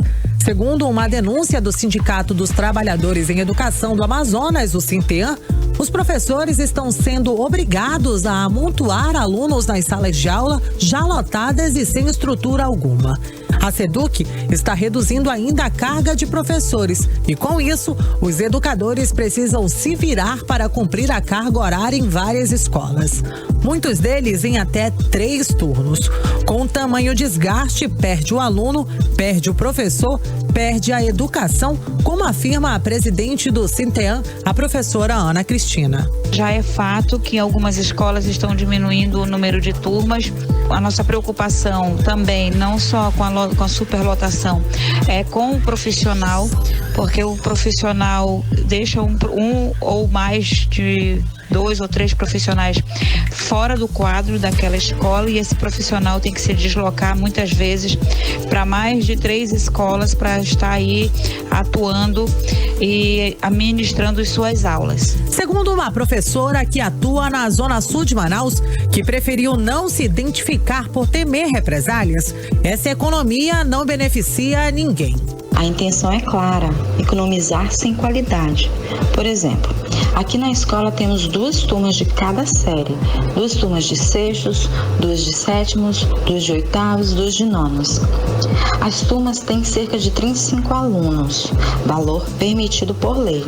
Segundo uma denúncia do Sindicato dos Trabalhadores em Educação do Amazonas, o Sintean, os professores estão sendo obrigados a amontoar alunos nas salas de aula já lotadas e sem estrutura alguma. A SEDUC está reduzindo ainda a carga de professores e, com isso, os educadores precisam se virar para cumprir a carga horária em várias escolas. Muitos deles em até 3 turnos. Com tamanho desgaste, perde o aluno, perde o professor, perde a educação, como afirma a presidente do Sintean, a professora Ana Cristina. Já é fato que algumas escolas estão diminuindo o número de turmas. A nossa preocupação também, não só com a superlotação, é com o profissional, porque o profissional deixa um ou mais de 2 ou 3 profissionais fora do quadro daquela escola, e esse profissional tem que se deslocar muitas vezes para mais de 3 escolas para estar aí atuando e administrando suas aulas. Segundo uma professora que atua na Zona Sul de Manaus, que preferiu não se identificar por temer represálias, essa economia não beneficia ninguém. A intenção é clara, economizar sem qualidade. Por exemplo, aqui na escola temos 2 turmas de cada série, 2 turmas de 6º, 2 de 7º, 2 de 8º, 2 de 9º. As turmas têm cerca de 35 alunos, valor permitido por lei.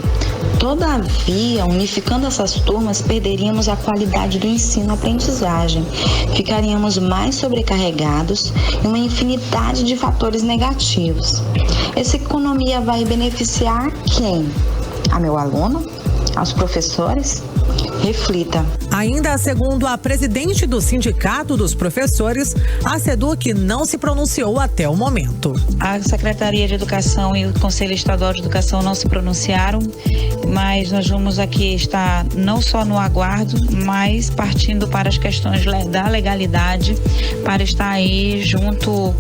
Todavia, unificando essas turmas, perderíamos a qualidade do ensino-aprendizagem, ficaríamos mais sobrecarregados e uma infinidade de fatores negativos. Essa economia vai beneficiar quem? A meu aluno? Aos professores? Reflita. Ainda segundo a presidente do Sindicato dos Professores, a SEDUC não se pronunciou até o momento. A Secretaria de Educação e o Conselho Estadual de Educação não se pronunciaram, mas nós vamos aqui estar não só no aguardo, mas partindo para as questões da legalidade, para estar aí junto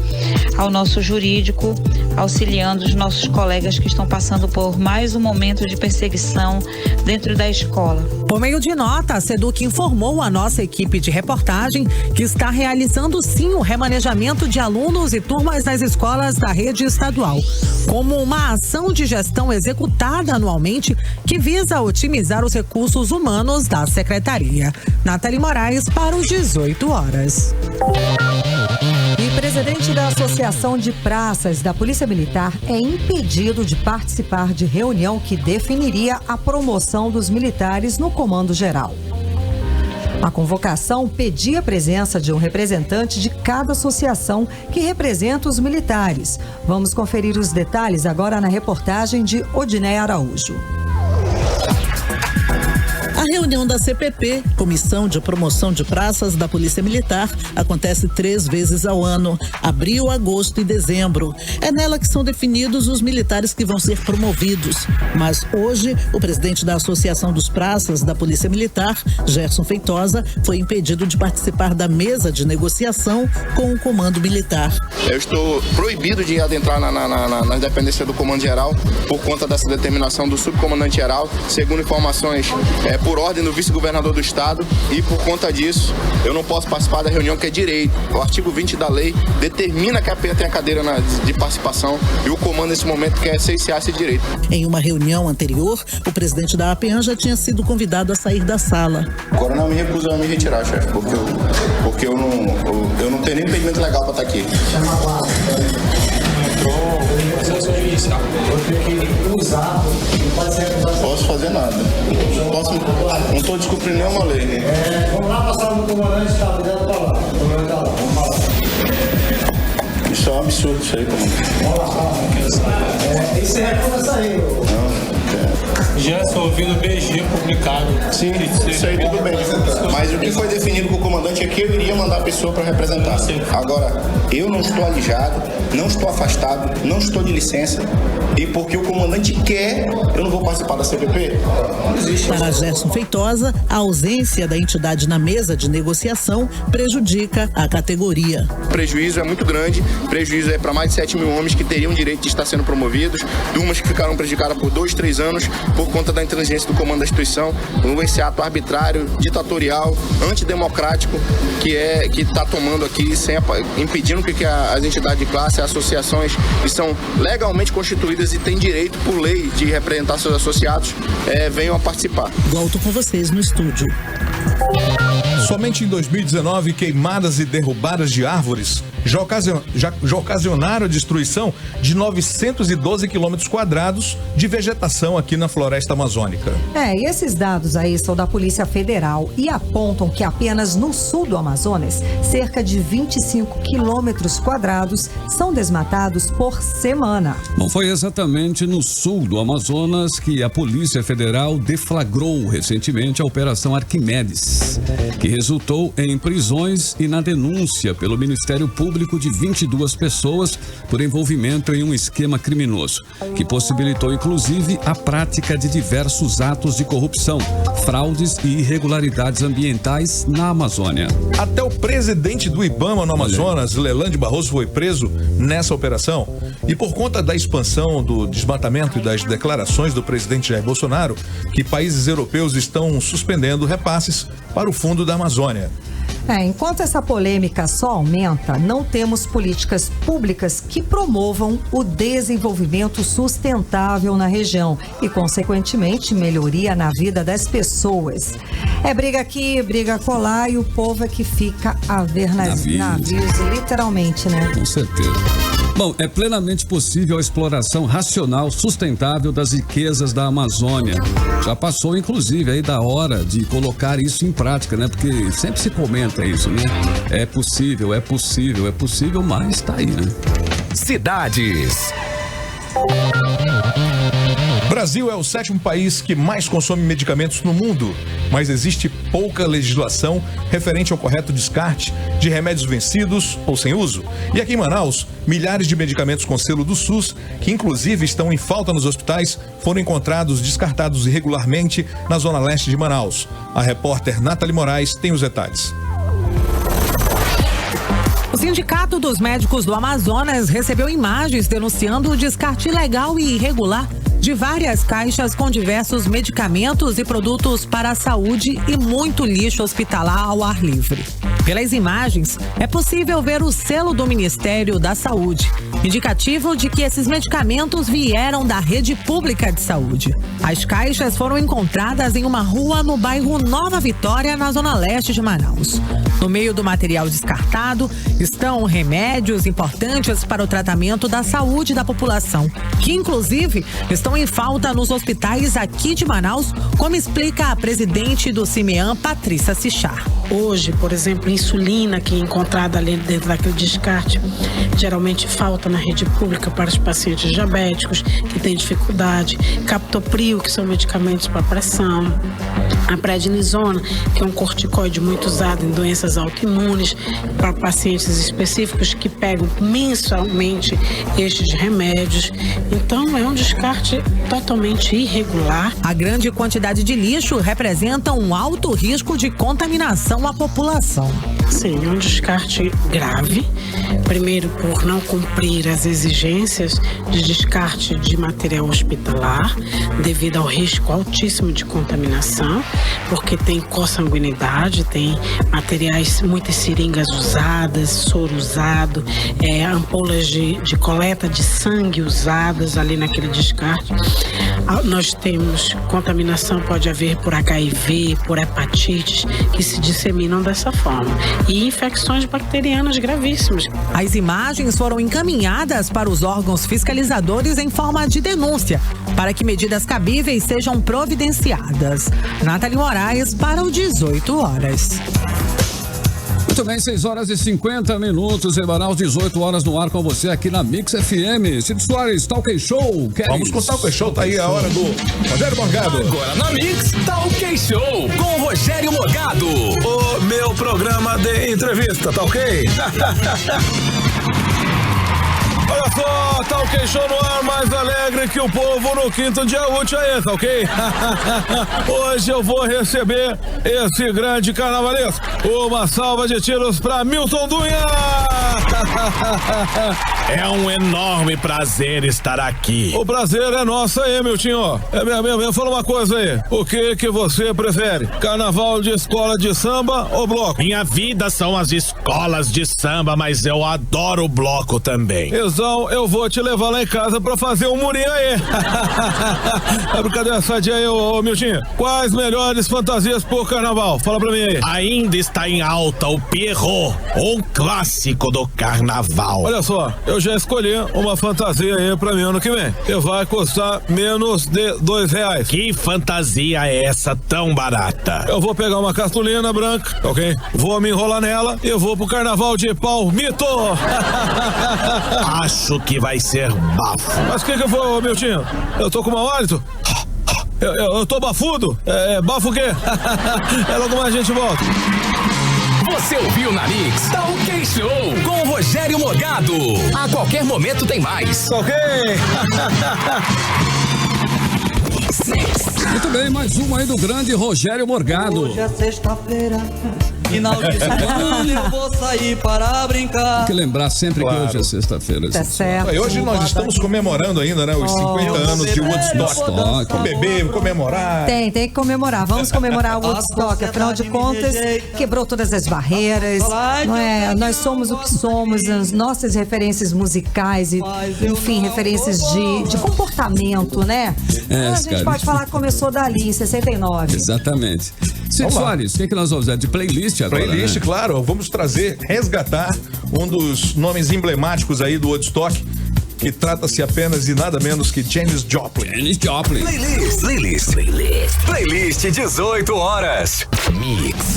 ao nosso jurídico, auxiliando os nossos colegas que estão passando por mais um momento de perseguição dentro da escola. Por meio de nota, a SEDUC informou a nossa equipe de reportagem que está realizando sim o remanejamento de alunos e turmas nas escolas da rede estadual, como uma ação de gestão executada anualmente que visa otimizar os recursos humanos da Secretaria. Nathalie Moraes para os 18 horas. E presidente da Associação de Praças da Polícia Militar é impedido de participar de reunião que definiria a promoção dos militares no Comando Geral. A convocação pedia a presença de um representante de cada associação que representa os militares. Vamos conferir os detalhes agora na reportagem de Odiné Araújo. A reunião da CPP, Comissão de Promoção de Praças da Polícia Militar, acontece 3 vezes ao ano, abril, agosto e dezembro. É nela que são definidos os militares que vão ser promovidos. Mas hoje, o presidente da Associação dos Praças da Polícia Militar, Gerson Feitosa, foi impedido de participar da mesa de negociação com o Comando Militar. Eu estou proibido de adentrar na dependência do Comando Geral por conta dessa determinação do Subcomandante Geral, segundo informações por ordem do vice-governador do estado, e por conta disso eu não posso participar da reunião, que é direito. O artigo 20 da lei determina que a PEA tem a cadeira de participação e o comando nesse momento quer cercear esse direito. Em uma reunião anterior, o presidente da APEAN já tinha sido convidado a sair da sala. Agora não me recuso a me retirar, chefe, porque eu não tenho nem impedimento legal para estar aqui. Não posso fazer nada. Não estou descumprindo nenhuma lei. Vamos lá passar no comandante, tá? Cuidado pra lá. Vamos lá. Isso é um absurdo, isso aí, comandante. Vamos lá. Isso é começa aí. Já estou ouvindo o BG publicado. Sim, isso aí tudo bem. Mas o que foi definido com o comandante é que eu iria mandar a pessoa para representar. Agora, eu não estou alijado, não estou afastado, não estou de licença. E porque o comandante quer, eu não vou participar da CPP? Não existe. Para Gerson Feitosa, a ausência da entidade na mesa de negociação prejudica a categoria. O prejuízo é muito grande, prejuízo é para mais de 7 mil homens que teriam direito de estar sendo promovidos, turmas que ficaram prejudicadas por 2, 3 anos por conta da inteligência do comando da instituição, esse ato arbitrário, ditatorial, antidemocrático que está tomando aqui, impedindo que as entidades de classe, as associações que são legalmente constituídas e têm direito por lei de representar seus associados, venham a participar. Volto com vocês no estúdio. Somente em 2019, queimadas e derrubadas de árvores já ocasionaram a destruição de 912 quilômetros quadrados de vegetação aqui na floresta amazônica. E esses dados aí são da Polícia Federal e apontam que apenas no sul do Amazonas, cerca de 25 quilômetros quadrados são desmatados por semana. Bom, foi exatamente no sul do Amazonas que a Polícia Federal deflagrou recentemente a Operação Arquimedes, que resultou em prisões e na denúncia pelo Ministério Público de 22 pessoas por envolvimento em um esquema criminoso, que possibilitou inclusive a prática de diversos atos de corrupção, fraudes e irregularidades ambientais na Amazônia. Até o presidente do IBAMA no Amazonas, Lelande Barroso, foi preso nessa operação. E por conta da expansão do desmatamento e das declarações do presidente Jair Bolsonaro, que países europeus estão suspendendo repasses para o Fundo da Amazônia. Enquanto essa polêmica só aumenta, não temos políticas públicas que promovam o desenvolvimento sustentável na região e, consequentemente, melhoria na vida das pessoas. É briga aqui, briga acolá e o povo é que fica a ver navios, literalmente, né? Com certeza. Bom, é plenamente possível a exploração racional, sustentável das riquezas da Amazônia. Já passou, inclusive, aí da hora de colocar isso em prática, né? Porque sempre se comenta isso, né? É possível, mas tá aí, né? Cidades. Brasil é o 7º país que mais consome medicamentos no mundo, mas existe pouca legislação referente ao correto descarte de remédios vencidos ou sem uso. E aqui em Manaus, milhares de medicamentos com selo do SUS, que inclusive estão em falta nos hospitais, foram encontrados descartados irregularmente na zona leste de Manaus. A repórter Nathalie Moraes tem os detalhes. O Sindicato dos Médicos do Amazonas recebeu imagens denunciando o descarte ilegal e irregular de várias caixas com diversos medicamentos e produtos para a saúde e muito lixo hospitalar ao ar livre. Pelas imagens, é possível ver o selo do Ministério da Saúde, indicativo de que esses medicamentos vieram da rede pública de saúde. As caixas foram encontradas em uma rua no bairro Nova Vitória, na zona leste de Manaus. No meio do material descartado estão remédios importantes para o tratamento da saúde da população, que inclusive estão em falta nos hospitais aqui de Manaus, como explica a presidente do CIMEAM, Patrícia Sichar. Hoje, por exemplo, insulina que é encontrada ali dentro daquele descarte, geralmente falta na rede pública para os pacientes diabéticos que têm dificuldade, captopril, que são medicamentos para pressão, a prednisona, que é um corticoide muito usado em doenças autoimunes, para pacientes específicos que pegam mensalmente estes remédios. Então, é um descarte totalmente irregular. A grande quantidade de lixo representa um alto risco de contaminação à população. Sim, é um descarte grave. Primeiro, por não cumprir as exigências de descarte de material hospitalar, devido ao risco altíssimo de contaminação, porque tem consanguinidade, tem materiais, muitas seringas usadas, soro usado, ampolas de coleta de sangue usadas ali naquele descarte. Nós temos contaminação, pode haver por HIV, por hepatites, que se disseminam dessa forma. E infecções bacterianas gravíssimas. As imagens foram encaminhadas para os órgãos fiscalizadores em forma de denúncia, para que medidas cabíveis sejam providenciadas. Nathalie Moraes para o 18 horas. Muito bem, 6h50 em Manaus, 18 horas no ar com você aqui na Mix FM. Cid Soares, Talk Show. Vamos com o Talk Show, tá aí a hora do Rogério Morgado. Agora na Mix, Talk Show com Rogério Morgado. O meu programa de entrevista, tá ok? Olha só, tá ok, show no ar, mais alegre que o povo no quinto dia útil aí, tá ok? Hoje eu vou receber esse grande carnavalesco. Uma salva de tiros pra Milton Dunha! É um enorme prazer estar aqui. O prazer é nosso aí, Miltinho. É mesmo, fala uma coisa aí. O que você prefere? Carnaval de escola de samba ou bloco? Minha vida são as escolas de samba, mas eu adoro o bloco também. Então eu vou te levar lá em casa pra fazer um murinho aí. É brincadeira, sadia aí, ô Miltinho. Quais melhores fantasias pro carnaval? Fala pra mim aí. Ainda está em alta o Pierrot, um clássico do carnaval. Olha só, eu já escolhi uma fantasia aí pra mim ano que vem, que vai custar menos de R$2. Que fantasia é essa tão barata? Eu vou pegar uma cartolina branca, ok? Vou me enrolar nela e vou pro carnaval de Palmito. Acho que vai ser bafo. Mas o que foi, Miltinho? Eu tô com mau hálito? Eu tô bafudo? Bafo o quê? Logo mais a gente volta. Você ouviu na Mix Talk Show com o Rogério Morgado. A qualquer momento tem mais. Ok. Muito bem, mais uma aí do grande Rogério Morgado. Hoje é sexta-feira, final de semana, eu vou sair para brincar. Tem que lembrar sempre que hoje é sexta-feira. Tá certo. E hoje nós estamos comemorando ainda, né, os 50 anos de Woodstock. Beber, comemorar. Tem que comemorar. Vamos comemorar o Woodstock. Afinal de contas, quebrou todas as barreiras. Não é? Nós somos o que somos, as nossas referências musicais e, enfim, referências de comportamento, né? A gente pode falar que começou dali, em 69. Exatamente. Cid Soares, o que nós vamos fazer? De playlist agora, playlist, né? Claro. Vamos resgatar um dos nomes emblemáticos aí do Woodstock, que trata-se apenas de nada menos que Janis Joplin. Playlist 18 horas. Mix.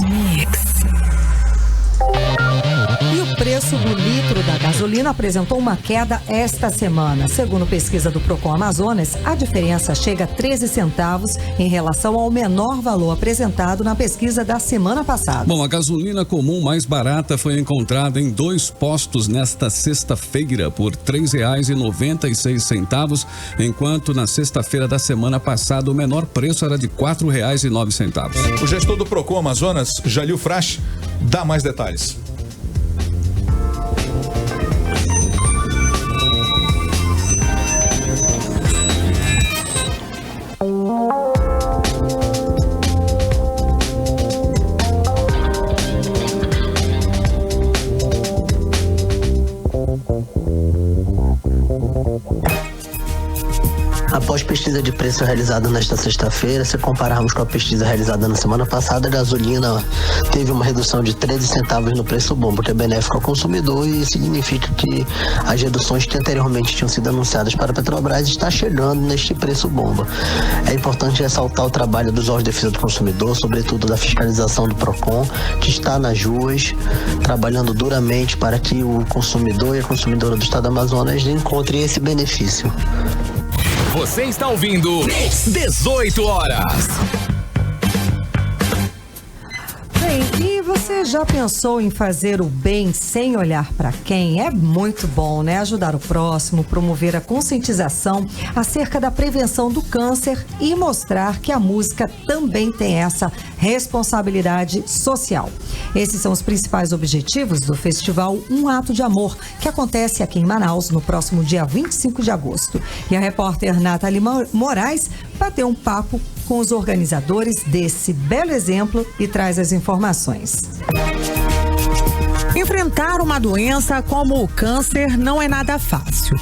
E o preço do litro da gasolina apresentou uma queda esta semana. Segundo pesquisa do Procon Amazonas, a diferença chega a 13 centavos em relação ao menor valor apresentado na pesquisa da semana passada. Bom, a gasolina comum mais barata foi encontrada em 2 postos nesta sexta-feira por R$ 3,96, enquanto na sexta-feira da semana passada o menor preço era de R$ 4,09. O gestor do Procon Amazonas, Jalil Frasch, dá mais detalhes. Após pesquisa de preço realizada nesta sexta-feira, se compararmos com a pesquisa realizada na semana passada, a gasolina teve uma redução de 13 centavos no preço bomba, que é benéfico ao consumidor e significa que as reduções que anteriormente tinham sido anunciadas para a Petrobras está chegando neste preço bomba. É importante ressaltar o trabalho dos órgãos de defesa do consumidor, sobretudo da fiscalização do Procon, que está nas ruas, trabalhando duramente para que o consumidor e a consumidora do estado do Amazonas encontrem esse benefício. Você está ouvindo 18 horas. Bem, e você já pensou em fazer o bem sem olhar para quem? É muito bom, né? Ajudar o próximo, promover a conscientização acerca da prevenção do câncer e mostrar que a música também tem essa responsabilidade social. Esses são os principais objetivos do festival Um Ato de Amor, que acontece aqui em Manaus no próximo dia 25 de agosto. E a repórter Nathalie Moraes bateu um papo com os organizadores desse belo exemplo e traz as informações. Enfrentar uma doença como o câncer não é nada fácil.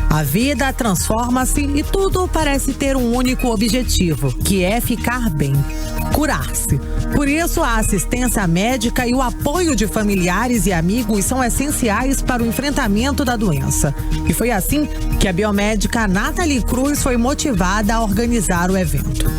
A vida transforma-se e tudo parece ter um único objetivo, que é ficar bem, curar-se. Por isso, a assistência médica e o apoio de familiares e amigos são essenciais para o enfrentamento da doença. E foi assim que a biomédica Nathalie Cruz foi motivada a organizar o evento.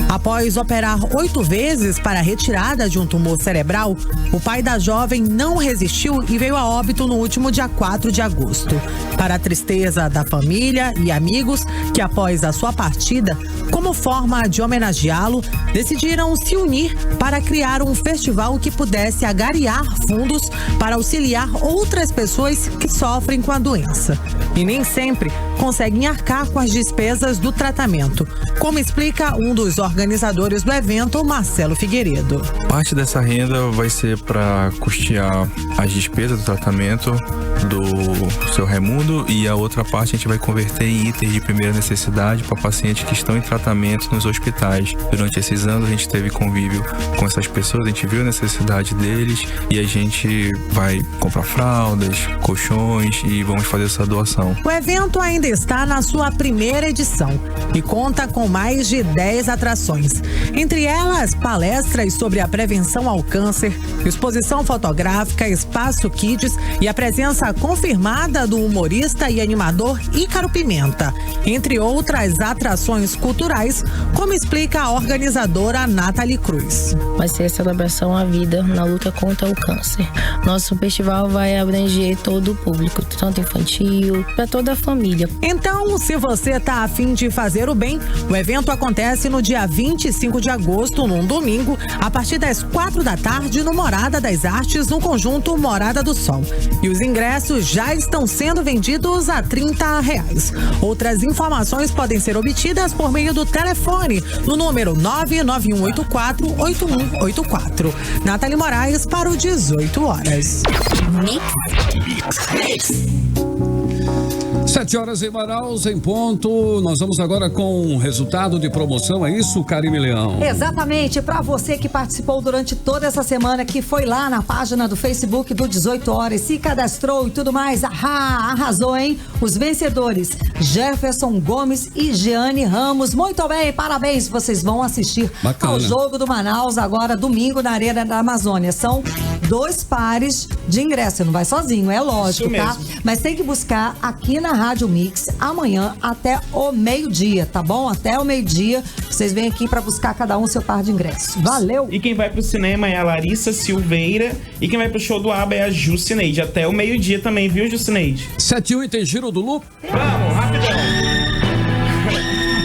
Após operar 8 vezes para a retirada de um tumor cerebral, o pai da jovem não resistiu e veio a óbito no último dia 4 de agosto. Para a tristeza da família e amigos que, após a sua partida, como forma de homenageá-lo, decidiram se unir para criar um festival que pudesse agariar fundos para auxiliar outras pessoas que sofrem com a doença. E nem sempre conseguem arcar com as despesas do tratamento, como explica um dos organizadores do evento, Marcelo Figueiredo. Parte dessa renda vai ser para custear as despesas do tratamento do seu Raimundo e a outra parte a gente vai converter em itens de primeira necessidade para pacientes que estão em tratamento nos hospitais. Durante esses anos a gente teve convívio com essas pessoas, a gente viu a necessidade deles e a gente vai comprar fraldas, colchões e vamos fazer essa doação. O evento ainda está na sua primeira edição e conta com mais de 10 atrações. Entre elas, palestras sobre a prevenção ao câncer, exposição fotográfica, espaço kids e a presença confirmada do humorista e animador Ícaro Pimenta, entre outras atrações culturais, como explica a organizadora Nathalie Cruz. Vai ser a celebração à vida na luta contra o câncer. Nosso festival vai abranger todo o público, tanto infantil, para toda a família. Então, se você está a fim de fazer o bem, o evento acontece no dia 25 de agosto, num domingo, a partir das 4 da tarde, no Morada das Artes, no conjunto Morada do Sol. E os ingressos já estão sendo vendidos a R$30. Outras informações podem ser obtidas por meio do telefone, no número 99184-8184. Nathalie Moraes para o 18 horas. 7 horas em Manaus, em ponto. Nós vamos agora com o resultado de promoção, é isso, Karime Leão? Exatamente, para você que participou durante toda essa semana, que foi lá na página do Facebook do 18 horas, se cadastrou e tudo mais, arrasou, hein? Os vencedores, Jefferson Gomes e Jeane Ramos. Muito bem, parabéns, vocês vão assistir ao Jogo do Manaus agora, domingo, na Arena da Amazônia. São 2 pares de ingresso, não vai sozinho, é lógico, tá? Mas tem que buscar aqui na Rádio Mix amanhã até o meio-dia, tá bom? Até o meio-dia, vocês vêm aqui pra buscar cada um seu par de ingressos. Valeu! E quem vai pro cinema é a Larissa Silveira e quem vai pro show do ABBA é a Jucineide. Até o meio-dia também, viu, Jucineide? 7h01, tem giro do Lu? Vamos, rapidão!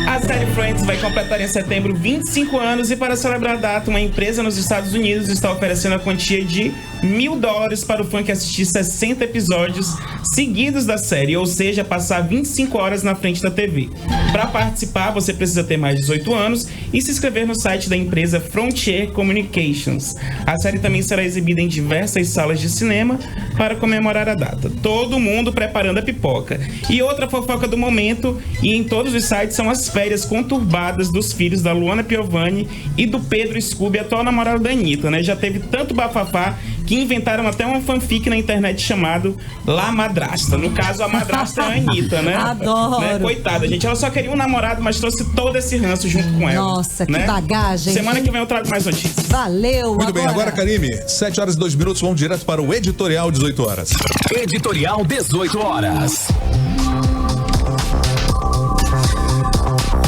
A série Friends vai completar em setembro 25 anos e para celebrar a data, uma empresa nos Estados Unidos está oferecendo a quantia de $1.000 para o fã que assistir 60 episódios seguidos da série, ou seja, passar 25 horas na frente da TV. Para participar, você precisa ter mais de 18 anos e se inscrever no site da empresa Frontier Communications. A série também será exibida em diversas salas de cinema para comemorar a data. Todo mundo preparando a pipoca. E outra fofoca do momento, e em todos os sites, são as férias conturbadas dos filhos da Luana Piovani e do Pedro Scooby, atual namorado da Anitta, né? Já teve tanto bafafá que inventaram até uma fanfic na internet chamado La Madrasta. No caso, a madrasta é a Anitta, né? Adoro. Né? Coitada, gente. Ela só queria um namorado, mas trouxe todo esse ranço junto com ela. Nossa, né? que bagagem. Semana que vem eu trago mais notícias. Valeu. Muito bem, agora, Karime, 7h02, vamos direto para o editorial 18 horas. Editorial 18 horas.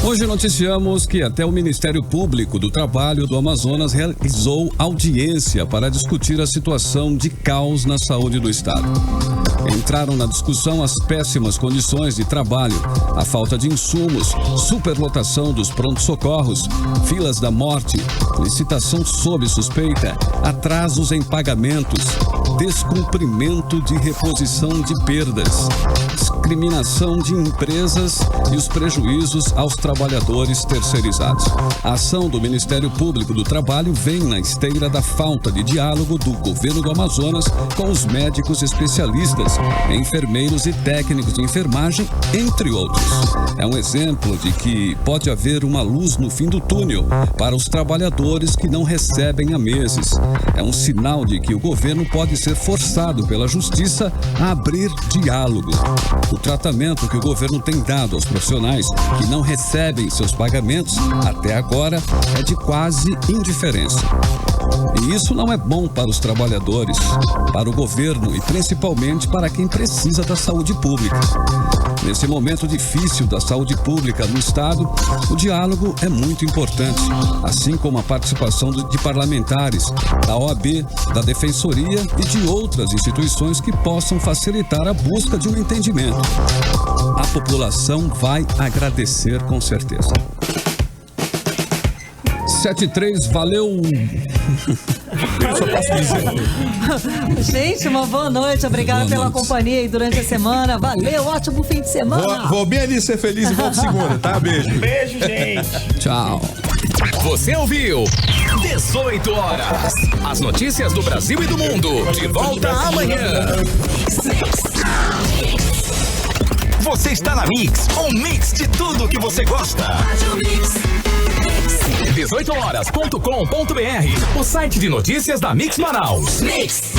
Hoje noticiamos que até o Ministério Público do Trabalho do Amazonas realizou audiência para discutir a situação de caos na saúde do estado. Entraram na discussão as péssimas condições de trabalho, a falta de insumos, superlotação dos prontos-socorros, filas da morte, licitação sob suspeita, atrasos em pagamentos, descumprimento de reposição de perdas, discriminação de empresas e os prejuízos aos trabalhadores terceirizados. A ação do Ministério Público do Trabalho vem na esteira da falta de diálogo do governo do Amazonas com os médicos especialistas, enfermeiros e técnicos de enfermagem, entre outros. É um exemplo de que pode haver uma luz no fim do túnel para os trabalhadores que não recebem há meses. É um sinal de que o governo pode ser forçado pela justiça a abrir diálogo. O tratamento que o governo tem dado aos profissionais que não recebem seus pagamentos até agora é de quase indiferença. E isso não é bom para os trabalhadores, para o governo e principalmente para quem precisa da saúde pública. Nesse momento difícil da saúde pública no estado, o diálogo é muito importante, assim como a participação de parlamentares, da OAB, da Defensoria e de outras instituições que possam facilitar a busca de um entendimento. A população vai agradecer com certeza. 7h03, valeu! Eu só posso dizer. Gente, uma boa noite. Obrigada pela companhia aí durante a semana. Valeu, ótimo fim de semana. Vou bem ali ser feliz e volto segunda, tá? Beijo. Beijo, gente. Tchau. Você ouviu 18 horas. As notícias do Brasil e do mundo. De volta amanhã. Você está na Mix, um mix de tudo que você gosta. 18horas.com.br, o site de notícias da Mix Manaus. Mix.